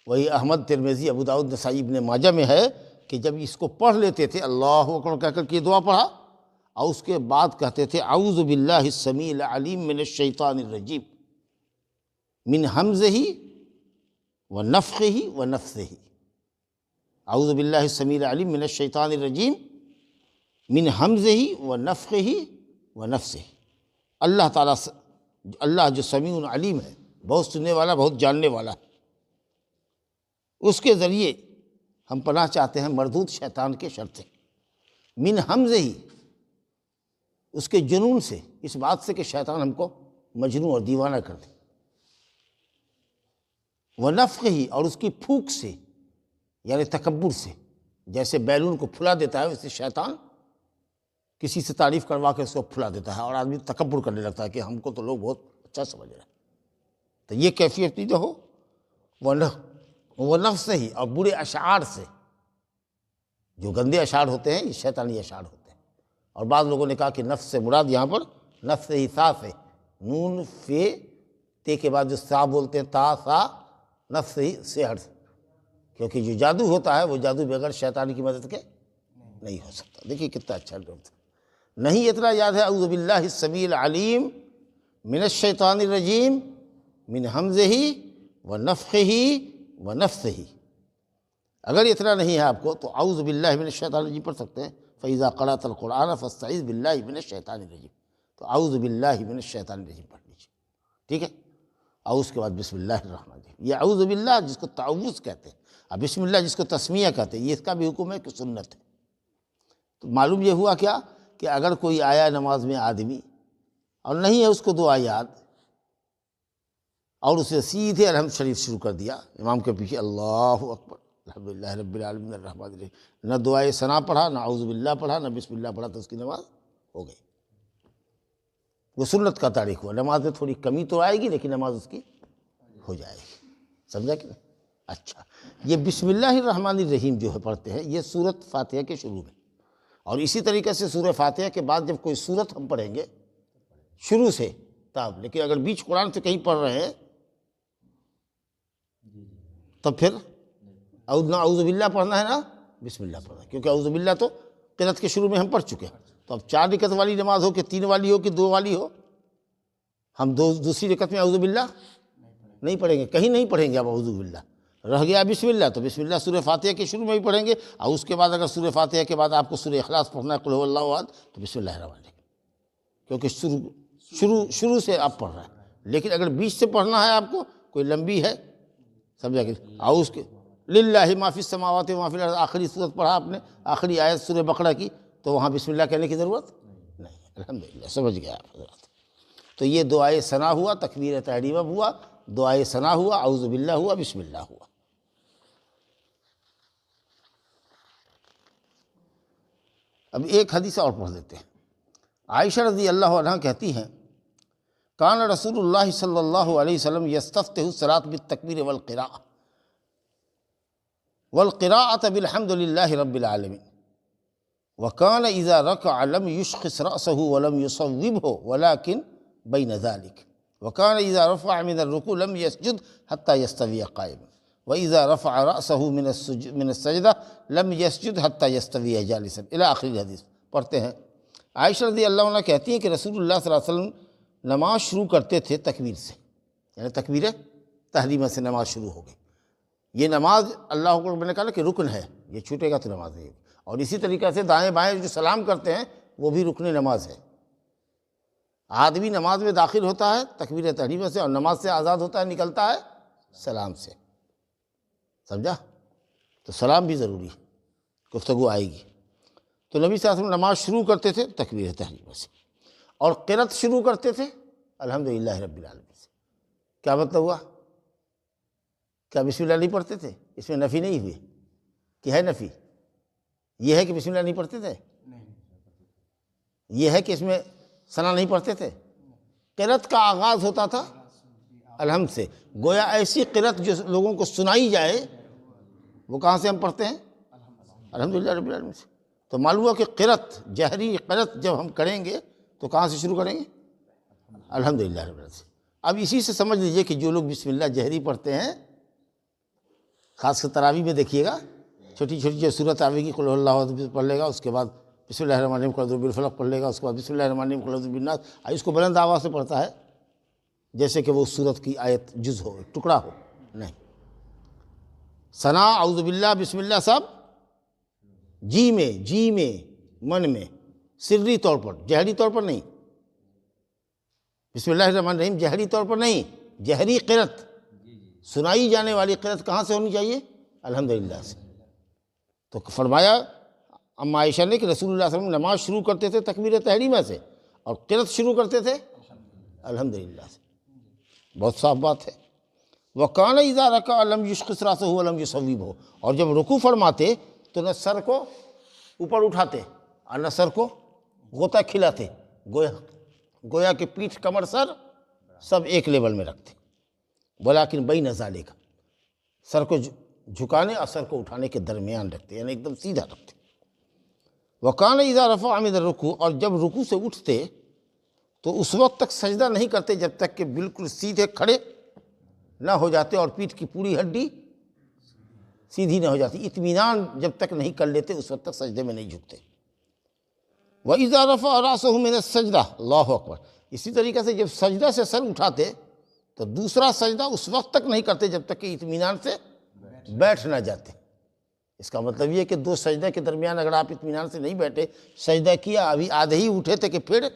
[SPEAKER 1] وہی احمد، ترمذی، ابو داؤد، نسائی، ابن ماجہ میں ہے کہ جب اس کو پڑھ لیتے تھے اللہ اکبر کہہ کر کے دعا پڑھا، اور اس کے بعد کہتے تھے اعوذ باللہ السمیع العلیم من الشیطان الرجیم من ہمزہ ونفخہ ونفثہ، اعوذ باللہ السمیع العلیم من الشیطان الرجیم من ہمزہ ونفخہ ونفثہ۔ اللہ تعالیٰ، اللہ جو سمیع علیم ہے، بہت سننے والا، بہت جاننے والا ہے، اس کے ذریعے ہم پناہ چاہتے ہیں مردود شیطان کے شر سے، من حمزہ، اس کے جنون سے، اس بات سے کہ شیطان ہم کو مجنون اور دیوانہ کر دے، ونفخہ، اور اس کی پھونک سے، یعنی تکبر سے، جیسے بیلون کو پھلا دیتا ہے ویسے شیطان کسی سے تعریف کروا کے اس کو پھلا دیتا ہے اور آدمی تکبر کرنے لگتا ہے کہ ہم کو تو لوگ بہت اچھا سمجھ رہے ہیں، تو یہ کیفیت بھی جو ہو، وہ نفس سے ہی، اور برے اشعار سے، جو گندے اشعار ہوتے ہیں یہ شیطانی اشعار ہوتے ہیں۔ اور بعض لوگوں نے کہا کہ نفس سے مراد یہاں پر نفس ہی سا سے، نون فے تے کے بعد جو سا بولتے ہیں، تا سا، نفس ہی سے ہٹ، کیونکہ جو جادو ہوتا ہے وہ جادو بغیر شیطان کی مدد کے نہیں ہو سکتا۔ دیکھیے کتنا اچھا لفظ، نہیں اتنا یاد ہے، اعوذ باللہ السمیع العلیم من الشیطان الرجیم من ہمزہ ونفخہ ونفثہ۔ اگر اتنا نہیں ہے آپ کو تو اعوذ باللہ من الشیطان الرجیم پڑھ سکتے ہیں، فَإِذَا قَرَأْتَ الْقُرْآنَ فَاسْتَعِذْ بِاللَّهِ مِنَ الشَّيْطَانِ الرَّجِيمِ، تو اعوذ باللہ من الشیطان الرجیم پڑھ لیجیے، ٹھیک ہے؟ اور اس کے بعد بسم اللہ الرحمن الرحیم۔ یہ اعوذ باللہ جس کو تعوذ کہتے ہیں، اور بسم اللہ جس کو تسمیہ کہتے ہیں، یہ اس کا بھی حکم ہے کہ سنت ہے۔ تو معلوم یہ ہوا کیا کہ اگر کوئی آیا نماز میں آدمی اور نہیں ہے اس کو دعا یاد، اور اسے سیدھے الحمد شریف شروع کر دیا امام کے پیچھے، اللہ اکبر الحمدللہ رب العالمین الرحمن الرحیم، نہ دعائے ثنا پڑھا، نہ اعوذ باللہ پڑھا، نہ بسم اللہ پڑھا، تو اس کی نماز ہو گئی، وہ سنت کا تاریخ ہوا۔ نماز میں تھوڑی کمی تو آئے گی لیکن نماز اس کی ہو جائے گی، سمجھا کہ نہیں؟ اچھا، یہ بسم اللہ الرحمن الرحیم جو ہے پڑھتے ہیں، یہ سورۃ فاتحہ کے شروع میں، اور اسی طریقے سے سورہ فاتحہ کے بعد جب کوئی سورت ہم پڑھیں گے شروع سے تب، لیکن اگر بیچ قرآن سے کہیں پڑھ رہے ہیں تب پھر نہ اعوذ باللہ پڑھنا ہے نہ بسم اللہ پڑھنا ہے، کیونکہ اعوذ باللہ تو قرأت کے شروع میں ہم پڑھ چکے ہیں۔ تو اب 4 رکعت والی نماز ہو کہ 3 والی ہو کہ 2 والی ہو، ہم دوسری رکعت میں اعوذ باللہ نہیں پڑھیں گے، کہیں نہیں پڑھیں گے اب اعوذ باللہ، رہ گیا بسم اللہ، تو بسم اللہ سورہ فاتحہ کے شروع میں ہی پڑھیں گے، اور اس کے بعد اگر سورہ فاتحہ کے بعد آپ کو سورہ اخلاص پڑھنا ہے، قل هو اللہ احد، تو بسم اللہ الرحمن الرحیم، کیونکہ شروع سے آپ پڑھ رہے ہیں۔ لیکن اگر بیچ سے پڑھنا ہے آپ کو، کوئی لمبی ہے، سمجھا کہ اس کے للہ ما فی السماوات و ما فی الارض، آخری صورت پڑھا آپ نے، آخری آیت سورہ بقرہ کی، تو وہاں بسم اللہ کہنے کی ضرورت نہیں، الحمدللہ، سمجھ گیا آپ حضرات۔ تو یہ دعائے ثنا ہوا، تکبیر تحریمہ ہوا، دعائے ثنا ہوا، اعوذ باللہ ہوا، بسم اللہ ہوا۔ اب ایک حدیث اور پڑھ دیتے ہیں۔ عائشہ رضی اللہ عنہ کہتی ہیں، کان رسول اللہ صلی اللہ علیہ وسلم یستفتح الصلاۃ بالتکبیر والقراءۃ بالحمد للہ رب العالمین، وکان اذا رکع لم یشخص رأسہ ولم یصوبہ ولکن بین ذلک، وکان اذا رفع من الرکوع لم یسجد حتی یستوی قائما، وَإِذَا رَفَعَ رَأْسَهُ مِنَ السَّجْدَةِ لَمْ يَسْجُدْ حَتَّى يَسْتَوِيَ جَالِسًا، الی آخری حدیث پڑھتے ہیں۔ عائشہ رضی اللہ عنہ کہتی ہیں کہ رسول اللہ صلی اللہ علیہ وسلم نماز شروع کرتے تھے تکبیر سے، یعنی تکبیر تحریمہ سے نماز شروع ہو گئی۔ یہ نماز اللہ اکبر میں نے کہا کہ رکن ہے، یہ چھوٹے گا تو نماز نہیں ہوگی، اور اسی طریقے سے دائیں بائیں جو سلام کرتے ہیں وہ بھی رکن نماز ہے۔ آدمی نماز میں داخل ہوتا ہے تکبیر تحریمہ سے، اور نماز سے آزاد ہوتا ہے، نکلتا ہے سلام سے، سمجھا؟ تو سلام بھی ضروری ہے، گفتگو آئے گی۔ تو نبی صلی اللہ علیہ وسلم نماز شروع کرتے تھے تکبیر تحریمہ سے، اور قرأت شروع کرتے تھے الحمدللہ رب العالمین سے۔ کیا مطلب ہوا؟ کیا بسم اللہ نہیں پڑھتے تھے؟ اس میں نفی نہیں ہوئی کہ ہے نفی، یہ ہے کہ بسم اللہ نہیں پڑھتے تھے، یہ ہے کہ اس میں ثنا نہیں پڑھتے تھے۔ قرأت کا آغاز ہوتا تھا الحمد سے، گویا ایسی قرأت جو لوگوں کو سنائی جائے، وہ کہاں سے ہم پڑھتے ہیں؟ الحمدللہ رب العالمین سے۔ تو معلوم ہوا کہ قرأت، جہری قرأت جب ہم کریں گے تو کہاں سے شروع کریں گے؟ الحمدللہ رب العالمین سے۔ اب اسی سے سمجھ لیجئے کہ جو لوگ بسم اللہ جہری پڑھتے ہیں، خاص کر تراویح میں دیکھیے گا، چھوٹی چھوٹی جو صورت آئے گی، قل هو اللہ احد پڑھ لے گا، اس کے بعد بسم اللہ الرحمن الرحیم قل اعوذ برب الفلق پڑھ لے گا، اس کے بعد بسم اللہ الرحمن الرحیم قل اعوذ برب الناس، اس کو بلند آواز سے پڑھتا ہے جیسے کہ وہ سورت کی آیت جز ہو، ٹکڑا ہو، نہیں۔ ثنا، اعوذ باللہ، بسم اللہ سب جی میں من میں، سری طور پر، جہری طور پر نہیں۔ بسم اللہ الرحمن الرحیم جہری طور پر نہیں، جہری قرأت، سنائی جانے والی قرأت کہاں سے ہونی چاہیے؟ الحمدللہ سے۔ تو فرمایا اما عائشہ نے کہ رسول اللہ صلی اللہ علیہ وسلم نماز شروع کرتے تھے تکبیر تحریمہ سے، اور قرأت شروع کرتے تھے الحمدللہ سے۔ بہت صاف بات ہے۔ وَكَانَ إِذَا رَكَعَ لَمْ يُشْخِصْ رَأْسَهُ وَلَمْ يُصَوِّبْهُ، اور جب رکوع فرماتے تو نہ سر کو اوپر اٹھاتے اور نہ سر کو غوطہ کھلاتے، گویا کہ پیٹھ، کمر، سر سب ایک لیول میں رکھتے، ولیکن بین ذالک، سر کو جھکانے اور سر کو اٹھانے کے درمیان رکھتے، یعنی ایک دم سیدھا رکھتے۔ وَكَانَ إِذَا رَفَعَ مِنَ الرُّكُوعِ، اور جب رکوع سے اٹھتے تو اس وقت تک سجدہ نہیں کرتے جب تک کہ بالکل سیدھے کھڑے نہ ہو جاتے اور پیٹھ کی پوری ہڈی سیدھی نہ ہو جاتی۔ اطمینان جب تک نہیں کر لیتے اس وقت تک سجدے میں نہیں جھکتے۔ وَإِذَا رَفَعَ رَأْسَهُ مِنَ السَّجْدَةِ، اللہ اکبر، اسی طریقے سے جب سجدہ سے سر اٹھاتے تو دوسرا سجدہ اس وقت تک نہیں کرتے جب تک کہ اطمینان سے بیٹھ نہ جاتے۔ اس کا مطلب یہ کہ دو سجدے کے درمیان اگر آپ اطمینان سے نہیں بیٹھے، سجدہ کیا، ابھی آدھے ہی اٹھے تھے کہ پھر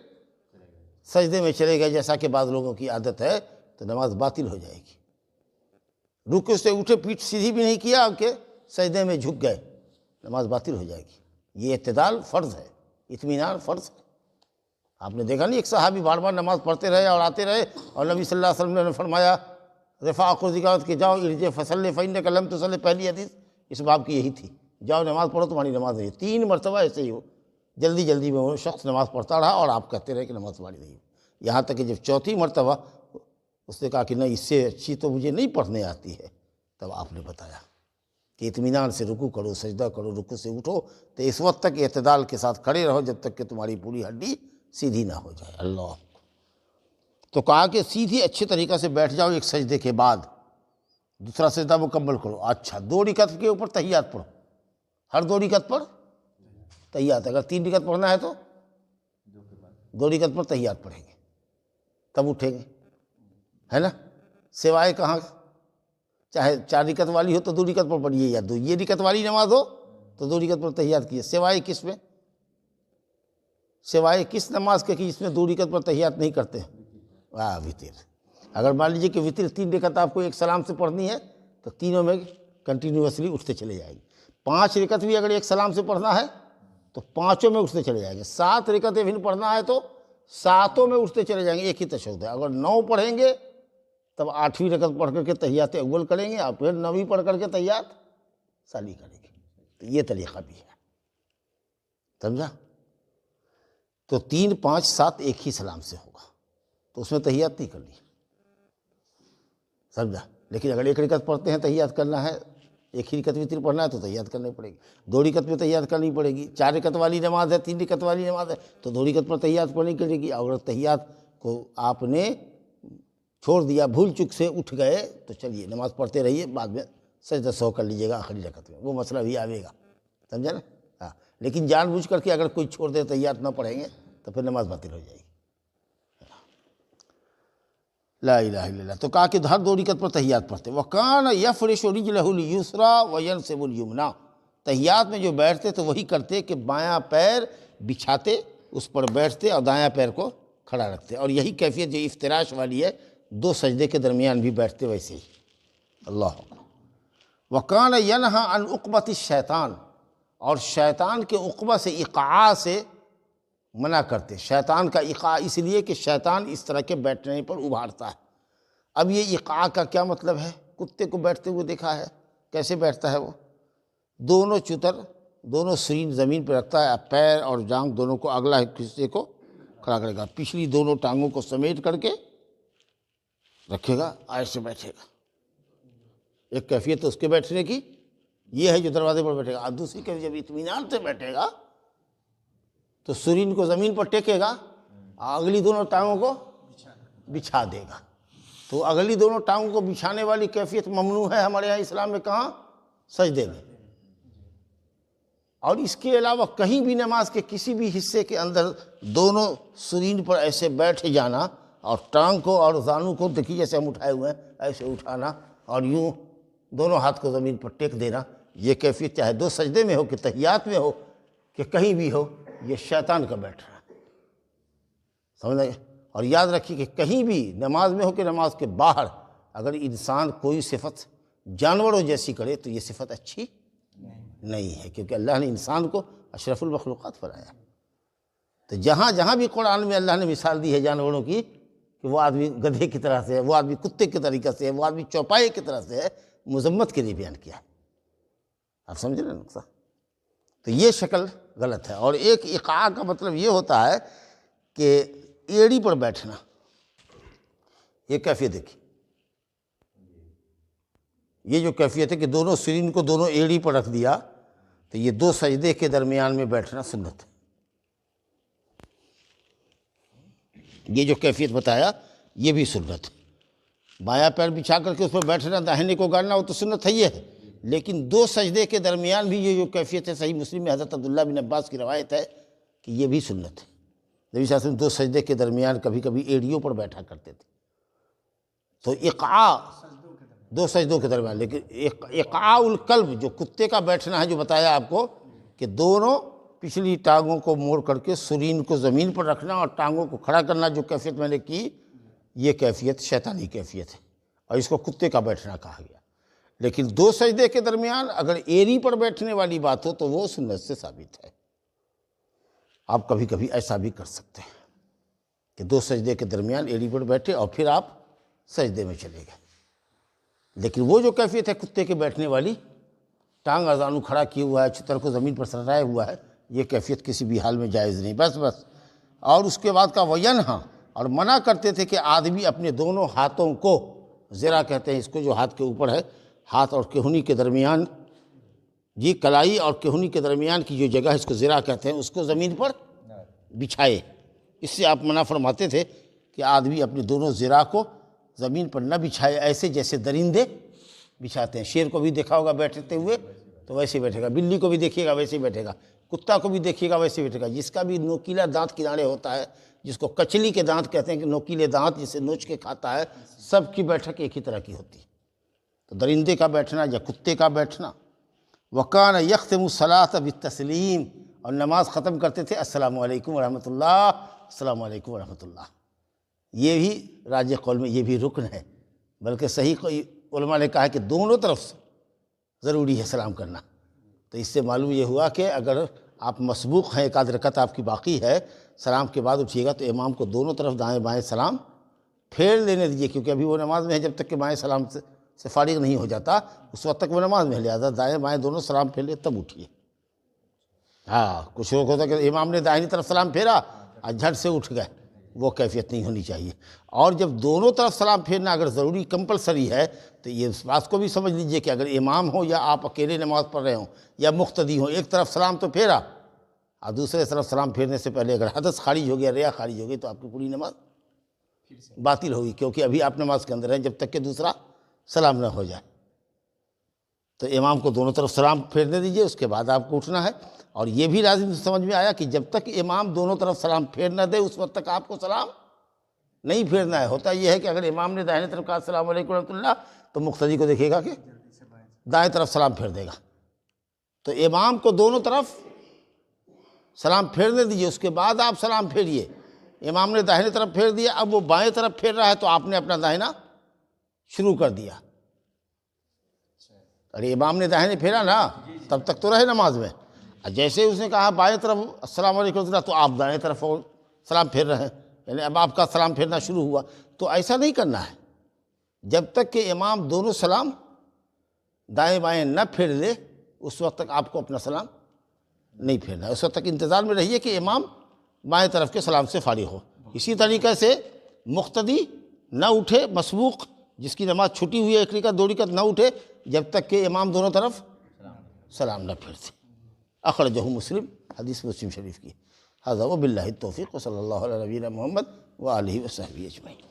[SPEAKER 1] سجدے میں چلے گئے، جیسا کہ بعض لوگوں کی عادت ہے، تو نماز باطل ہو جائے گی۔ رکوع سے اٹھے، پیٹھ سیدھی بھی نہیں کیا کہ سجدے میں جھک گئے، نماز باطل ہو جائے گی۔ یہ اعتدال فرض ہے، اطمینان فرض ہے۔ آپ نے دیکھا نہیں ایک صحابی بار بار نماز پڑھتے رہے اور آتے رہے، اور نبی صلی اللہ علیہ وسلم نے فرمایا رفاع کو ذکرت کہ جاؤ ارجع فصلی فإنک لم تصلی، پہلی حدیث اس باب کی یہی تھی، جاؤ نماز پڑھو تمہاری نماز نہیں۔ 3 مرتبہ ایسے ہی ہو، جلدی جلدی میں وہ شخص نماز پڑھتا رہا اور آپ کہتے رہے کہ نماز تمہاری نہیں ہو، یہاں تک کہ جب 4تھی مرتبہ اس نے کہا کہ نہیں، اس سے اچھی تو مجھے نہیں پڑھنے آتی ہے، تب آپ نے بتایا کہ اطمینان سے رکوع کرو، سجدہ کرو، رکوع سے اٹھو تو اس وقت تک اعتدال کے ساتھ کھڑے رہو جب تک کہ تمہاری پوری ہڈی سیدھی نہ ہو جائے۔ اللہ، تو کہا کہ سیدھی اچھے طریقے سے بیٹھ جاؤ ایک سجدے کے بعد، دوسرا سجدہ مکمل کرو۔ اچھا، 2 رکعت کے اوپر تحیات پڑھو، ہر 2 رکعت پر تحیات، اگر 3 رکعت پڑھنا ہے تو 2 رکعت پر تحیات پڑھیں گے، تب اٹھیں گے، ہے نا؟ سوائے کہاں، چاہے 4 رکعت والی ہو تو 2 رکعت پر پڑھیے، یا یہ رکعت والی نماز ہو تو 2 رکعت پر تحیات کیے، سوائے کس میں، سوائے کس نماز کے کہ اس میں 2 رکعت پر تحیات نہیں کرتے؟ وطر۔ اگر مان لیجیے کہ وطر 3 رکعت آپ کو ایک سلام سے پڑھنی ہے تو تینوں میں کنٹینیوسلی اٹھتے چلے جائیں گے۔ 5 رکعت بھی اگر ایک سلام سے پڑھنا ہے تو 5 میں اٹھتے چلے جائیں گے۔ 7 رکعتیں بھی پڑھنا ہے تو 7 میں اٹھتے چلے جائیں گے، ایک ہی تشہد ہے۔ اگر 9 پڑھیں گے تب 8ویں رکعت پڑھ کر کے تحیات اول کریں گے اور پھر 9ویں پڑھ کر کے تحیات ثانی کریں گے۔ تو یہ طریقہ بھی ہے، سمجھا؟ تو 3 5 7 ایک ہی سلام سے ہوگا، تو اس میں تحیات نہیں کرنی، سمجھا؟ لیکن اگر 1 رکعت پڑھتے ہیں تحیات کرنا ہے، 1 ہی رکعت وتر پڑھنا ہے تو تحیات کرنی پڑے گی، 2 رکعت میں تحیات کرنی پڑے گی۔ 4 رکعت والی نماز ہے، 3 رکعت والی نماز ہے تو 2 رکعت پر تحیات پڑھنی پڑے گی۔ اگر تحیات کو آپ نے چھوڑ دیا، بھول چک سے اٹھ گئے تو چلیے نماز پڑھتے رہیے، بعد میں سجدہ سہو کر لیجیے گا آخری رکعت میں، وہ مسئلہ بھی آئے گا، سمجھا نا؟ ہاں، لیکن جان بوجھ کر کے اگر کوئی چھوڑ دے، تحیات نہ پڑھیں گے تو پھر نماز باطل ہو جائے گی۔ لا الہ الا اللہ۔ تو کہا کہ ہر 2 رکعت پر تحیات پڑھتے۔ وَكَانَ يَفْرِشُ رِجْلَهُ الْيُسْرَىٰ وَيَنْصِبُ الْيُمْنَىٰ، تحیات میں جو بیٹھتے تو وہی کرتے کہ بایاں پیر بچھاتے، اس پر بیٹھتے اور دایاں پیر کو کھڑا رکھتے، اور یہی کیفیت جو افتراش والی ہے 2 سجدے کے درمیان بھی بیٹھتے ویسے ہی۔ اللہ اکبر۔ وَكَانَ يَنْهَىٰ عَنْ عُقْبَةِ الشَّيْطَانِ، اور شیطان کے عقبہ سے، ایقاع سے منع کرتے۔ شیطان کا ایقاع اس لیے کہ شیطان اس طرح کے بیٹھنے پر ابھارتا ہے۔ اب یہ ایقاع کا کیا مطلب ہے؟ کتے کو بیٹھتے ہوئے دیکھا ہے، کیسے بیٹھتا ہے وہ؟ دونوں چتر، دونوں سرین زمین پہ رکھتا ہے، پیر اور جانگ دونوں کو، اگلا حصے کو کھڑا کرے گا، پچھلی دونوں ٹانگوں کو سمیٹ کر کے رکھے گا، ایسے بیٹھے گا۔ ایک کیفیت اس کے بیٹھنے کی یہ ہے جو دروازے پر بیٹھے گا، اور دوسری کیفیت جب اطمینان سے بیٹھے گا تو سرین کو زمین پر ٹیکے گا، اگلی دونوں ٹانگوں کو بچھا دے گا۔ تو اگلی دونوں ٹانگوں کو بچھانے والی کیفیت ممنوع ہے ہمارے یہاں اسلام میں، کہاں؟ سجدے میں۔ اور اس کے علاوہ کہیں بھی نماز کے کسی بھی حصے کے اندر دونوں سرین پر ایسے بیٹھ جانا اور ٹانگ کو اور زانو کو، دیکھیے جیسے ہم اٹھائے ہوئے ہیں ایسے اٹھانا اور یوں دونوں ہاتھ کو زمین پر ٹیک دینا، یہ کیفیت چاہے 2 سجدے میں ہو کہ تحیات میں ہو کہ کہیں بھی ہو، یہ شیطان کا بیٹھ رہا ہے، سمجھ گئے؟ اور یاد رکھیے کہ کہیں بھی نماز میں ہو کہ نماز کے باہر اگر انسان کوئی صفت جانوروں جیسی کرے تو یہ صفت اچھی نہیں ہے، کیونکہ اللہ نے انسان کو اشرف المخلوقات بنایا۔ تو جہاں جہاں بھی قرآن میں اللہ نے مثال دی ہے جانوروں کی کہ وہ آدمی گدھے کی طرح سے ہے، وہ آدمی کتے کے طریقے سے ہے، وہ آدمی چوپائے کی طرح سے ہے، مذمت کے لیے بیان کیا ہے۔ آپ سمجھ رہے ہیں نقطہ؟ تو یہ شکل غلط ہے۔ اور ایک ایقاع کا مطلب یہ ہوتا ہے کہ ایڑی پر بیٹھنا، یہ کیفیت دیکھیے، یہ جو کیفیت ہے کہ دونوں سرین کو دونوں ایڑی پر رکھ دیا، تو یہ دو سجدے کے درمیان میں بیٹھنا سنت ہے۔ یہ جو کیفیت بتایا یہ بھی سنت ہے۔ بایاں پیر بچھا کر کے اس پر بیٹھنا، داہنے کو گاڑنا، وہ تو سنت ہے ہی ہے، لیکن دو سجدے کے درمیان بھی یہ جو کیفیت ہے، صحیح مسلم میں حضرت عبداللہ بن عباس کی روایت ہے کہ یہ بھی سنت ہے۔ نبی صلی اللہ علیہ وسلم دو سجدے کے درمیان کبھی کبھی ایڑیوں پر بیٹھا کرتے تھے۔ تو اقعاء دو سجدوں کے درمیان، لیکن اقعاء القلب جو کتے کا بیٹھنا ہے، جو بتایا آپ کو کہ دونوں پچھلی ٹانگوں کو موڑ کر کے سرین کو زمین پر رکھنا اور ٹانگوں کو کھڑا کرنا، جو کیفیت میں نے کی، یہ کیفیت شیطانی کیفیت ہے اور اس کو کتے کا بیٹھنا کہا گیا۔ لیکن دو سجدے کے درمیان اگر ایری پر بیٹھنے والی بات ہو تو وہ سنت سے ثابت ہے۔ آپ کبھی کبھی ایسا بھی کر سکتے ہیں کہ دو سجدے کے درمیان ایری پر بیٹھے اور پھر آپ سجدے میں چلے گئے۔ لیکن وہ جو کیفیت ہے کتے کے بیٹھنے والی، ٹانگ ازانو کھڑا کیے ہوا ہے، چتر کو زمین پر سرائے ہوا ہے، یہ کیفیت کسی بھی حال میں جائز نہیں، بس۔ اور اس کے بعد کا وینہا، اور منع کرتے تھے کہ آدمی اپنے دونوں ہاتھوں کو، ذرا کہتے ہیں اس کو جو ہاتھ کے اوپر ہے، ہاتھ اور کہنی کے درمیان، جی کلائی اور کہنی کے درمیان کی جو جگہ ہے اس کو ذرا کہتے ہیں، اس کو زمین پر بچھائے۔ اس سے آپ منع فرماتے تھے کہ آدمی اپنے دونوں ذرا کو زمین پر نہ بچھائے، ایسے جیسے درندے بچھاتے ہیں۔ شیر کو بھی دیکھا ہوگا بیٹھتے ہوئے تو ویسے بیٹھے گا، بلی کو بھی دیکھیے گا ویسے بیٹھے گا، کتا کو بھی دیکھیے گا ویسے بیٹھے گا۔ جس کا بھی نوکیلا دانت کنارے ہوتا ہے، جس کو کچلی کے دانت کہتے ہیں کہ نوکیلے دانت جسے نوچ کے کھاتا ہے، سب کی بیٹھک ایک ہی طرح کی ہوتی ہے۔ تو درندے کا بیٹھنا یا کتے کا بیٹھنا۔ وَكَانَ يَخْتِمُ الصَّلَاةَ بِالتَّسْلِيمِ، اور نماز ختم کرتے تھے السلام علیکم ورحمۃ اللہ، السلام علیکم ورحمۃ اللہ۔ یہ بھی راجح قول میں یہ بھی رکن ہے، بلکہ صحیح علماء نے کہا کہ دونوں طرف سے ضروری ہے سلام کرنا۔ تو اس سے معلوم یہ ہوا کہ اگر آپ مسبوق ہیں، ایک آدھ رکعت آپ کی باقی ہے، سلام کے بعد اٹھیے گا تو امام کو دونوں طرف دائیں بائیں سلام پھیر لینے دیجیے، کیونکہ ابھی وہ نماز میں ہے، جب تک کہ بائیں سلام سے فارغ نہیں ہو جاتا اس وقت تک وہ نماز میں ہے، لہٰذا دائیں بائیں دونوں سلام پھیر لے تب اٹھیے۔ ہاں، کچھ لوگ ہوتا ہے کہ امام نے دائنی طرف سلام پھیرا اور جھٹ سے اٹھ گئے، وہ کیفیت نہیں ہونی چاہیے۔ اور جب دونوں طرف سلام پھیرنا اگر ضروری کمپلسری ہے تو یہ اس بات کو بھی سمجھ لیجئے کہ اگر امام ہو یا آپ اکیلے نماز پڑھ رہے ہوں یا مقتدی ہوں، ایک طرف سلام تو پھیرا اور دوسرے طرف سلام پھیرنے سے پہلے اگر حدث خارج ہو گیا، ریا خارج ہو گئی، تو آپ کی پوری نماز باطل ہوگی، کیونکہ ابھی آپ نماز کے اندر ہیں جب تک کہ دوسرا سلام نہ ہو جائے۔ تو امام کو دونوں طرف سلام پھیرنے دیجئے، اس کے بعد آپ کو اٹھنا ہے۔ اور یہ بھی لازم سمجھ میں آیا کہ جب تک امام دونوں طرف سلام پھیر نہ دے اس وقت تک آپ کو سلام نہیں پھیرنا ہے۔ ہوتا یہ ہے کہ اگر امام نے دائیں طرف کہا السلام علیکم ورحمۃ اللہ تو مقتدی کو دیکھے گا کہ دائیں طرف سلام پھیر دے گا، تو امام کو دونوں طرف سلام پھیرنے دیجئے، اس کے بعد آپ سلام پھیریے۔ امام نے داہنے طرف پھیر دیا، اب وہ بائیں طرف پھیر رہا ہے تو آپ نے اپنا داہنا شروع کر دیا۔ ارے امام نے داہنے پھیرا نا، تب تک تو رہے نماز میں، جیسے اس نے کہا بائیں طرف السلام علیکم ورحمۃ اللہ تو آپ دائیں طرف سلام پھیر رہے ہیں، یعنی اب آپ کا سلام پھیرنا شروع ہوا۔ تو ایسا نہیں کرنا ہے، جب تک کہ امام دونوں سلام دائیں بائیں نہ پھیر لے اس وقت تک آپ کو اپنا سلام نہیں پھیرنا ہے۔ اس وقت تک انتظار میں رہیے کہ امام بائیں طرف کے سلام سے فارغ ہو۔ اسی طریقے سے مقتدی نہ اٹھے، مسبوق جس کی نماز چھٹی ہوئی ہے ایک رکعت دو رکعت، نہ اٹھے جب تک کہ امام دونوں طرف سلام نہ پھیرتے۔ اخرجہ مسلم، حدیث مسلم شریف کی۔ ھذا وباللہ التوفیق، وصلی اللہ علی نبینا محمد وآلہ وصحبہ اجمعین۔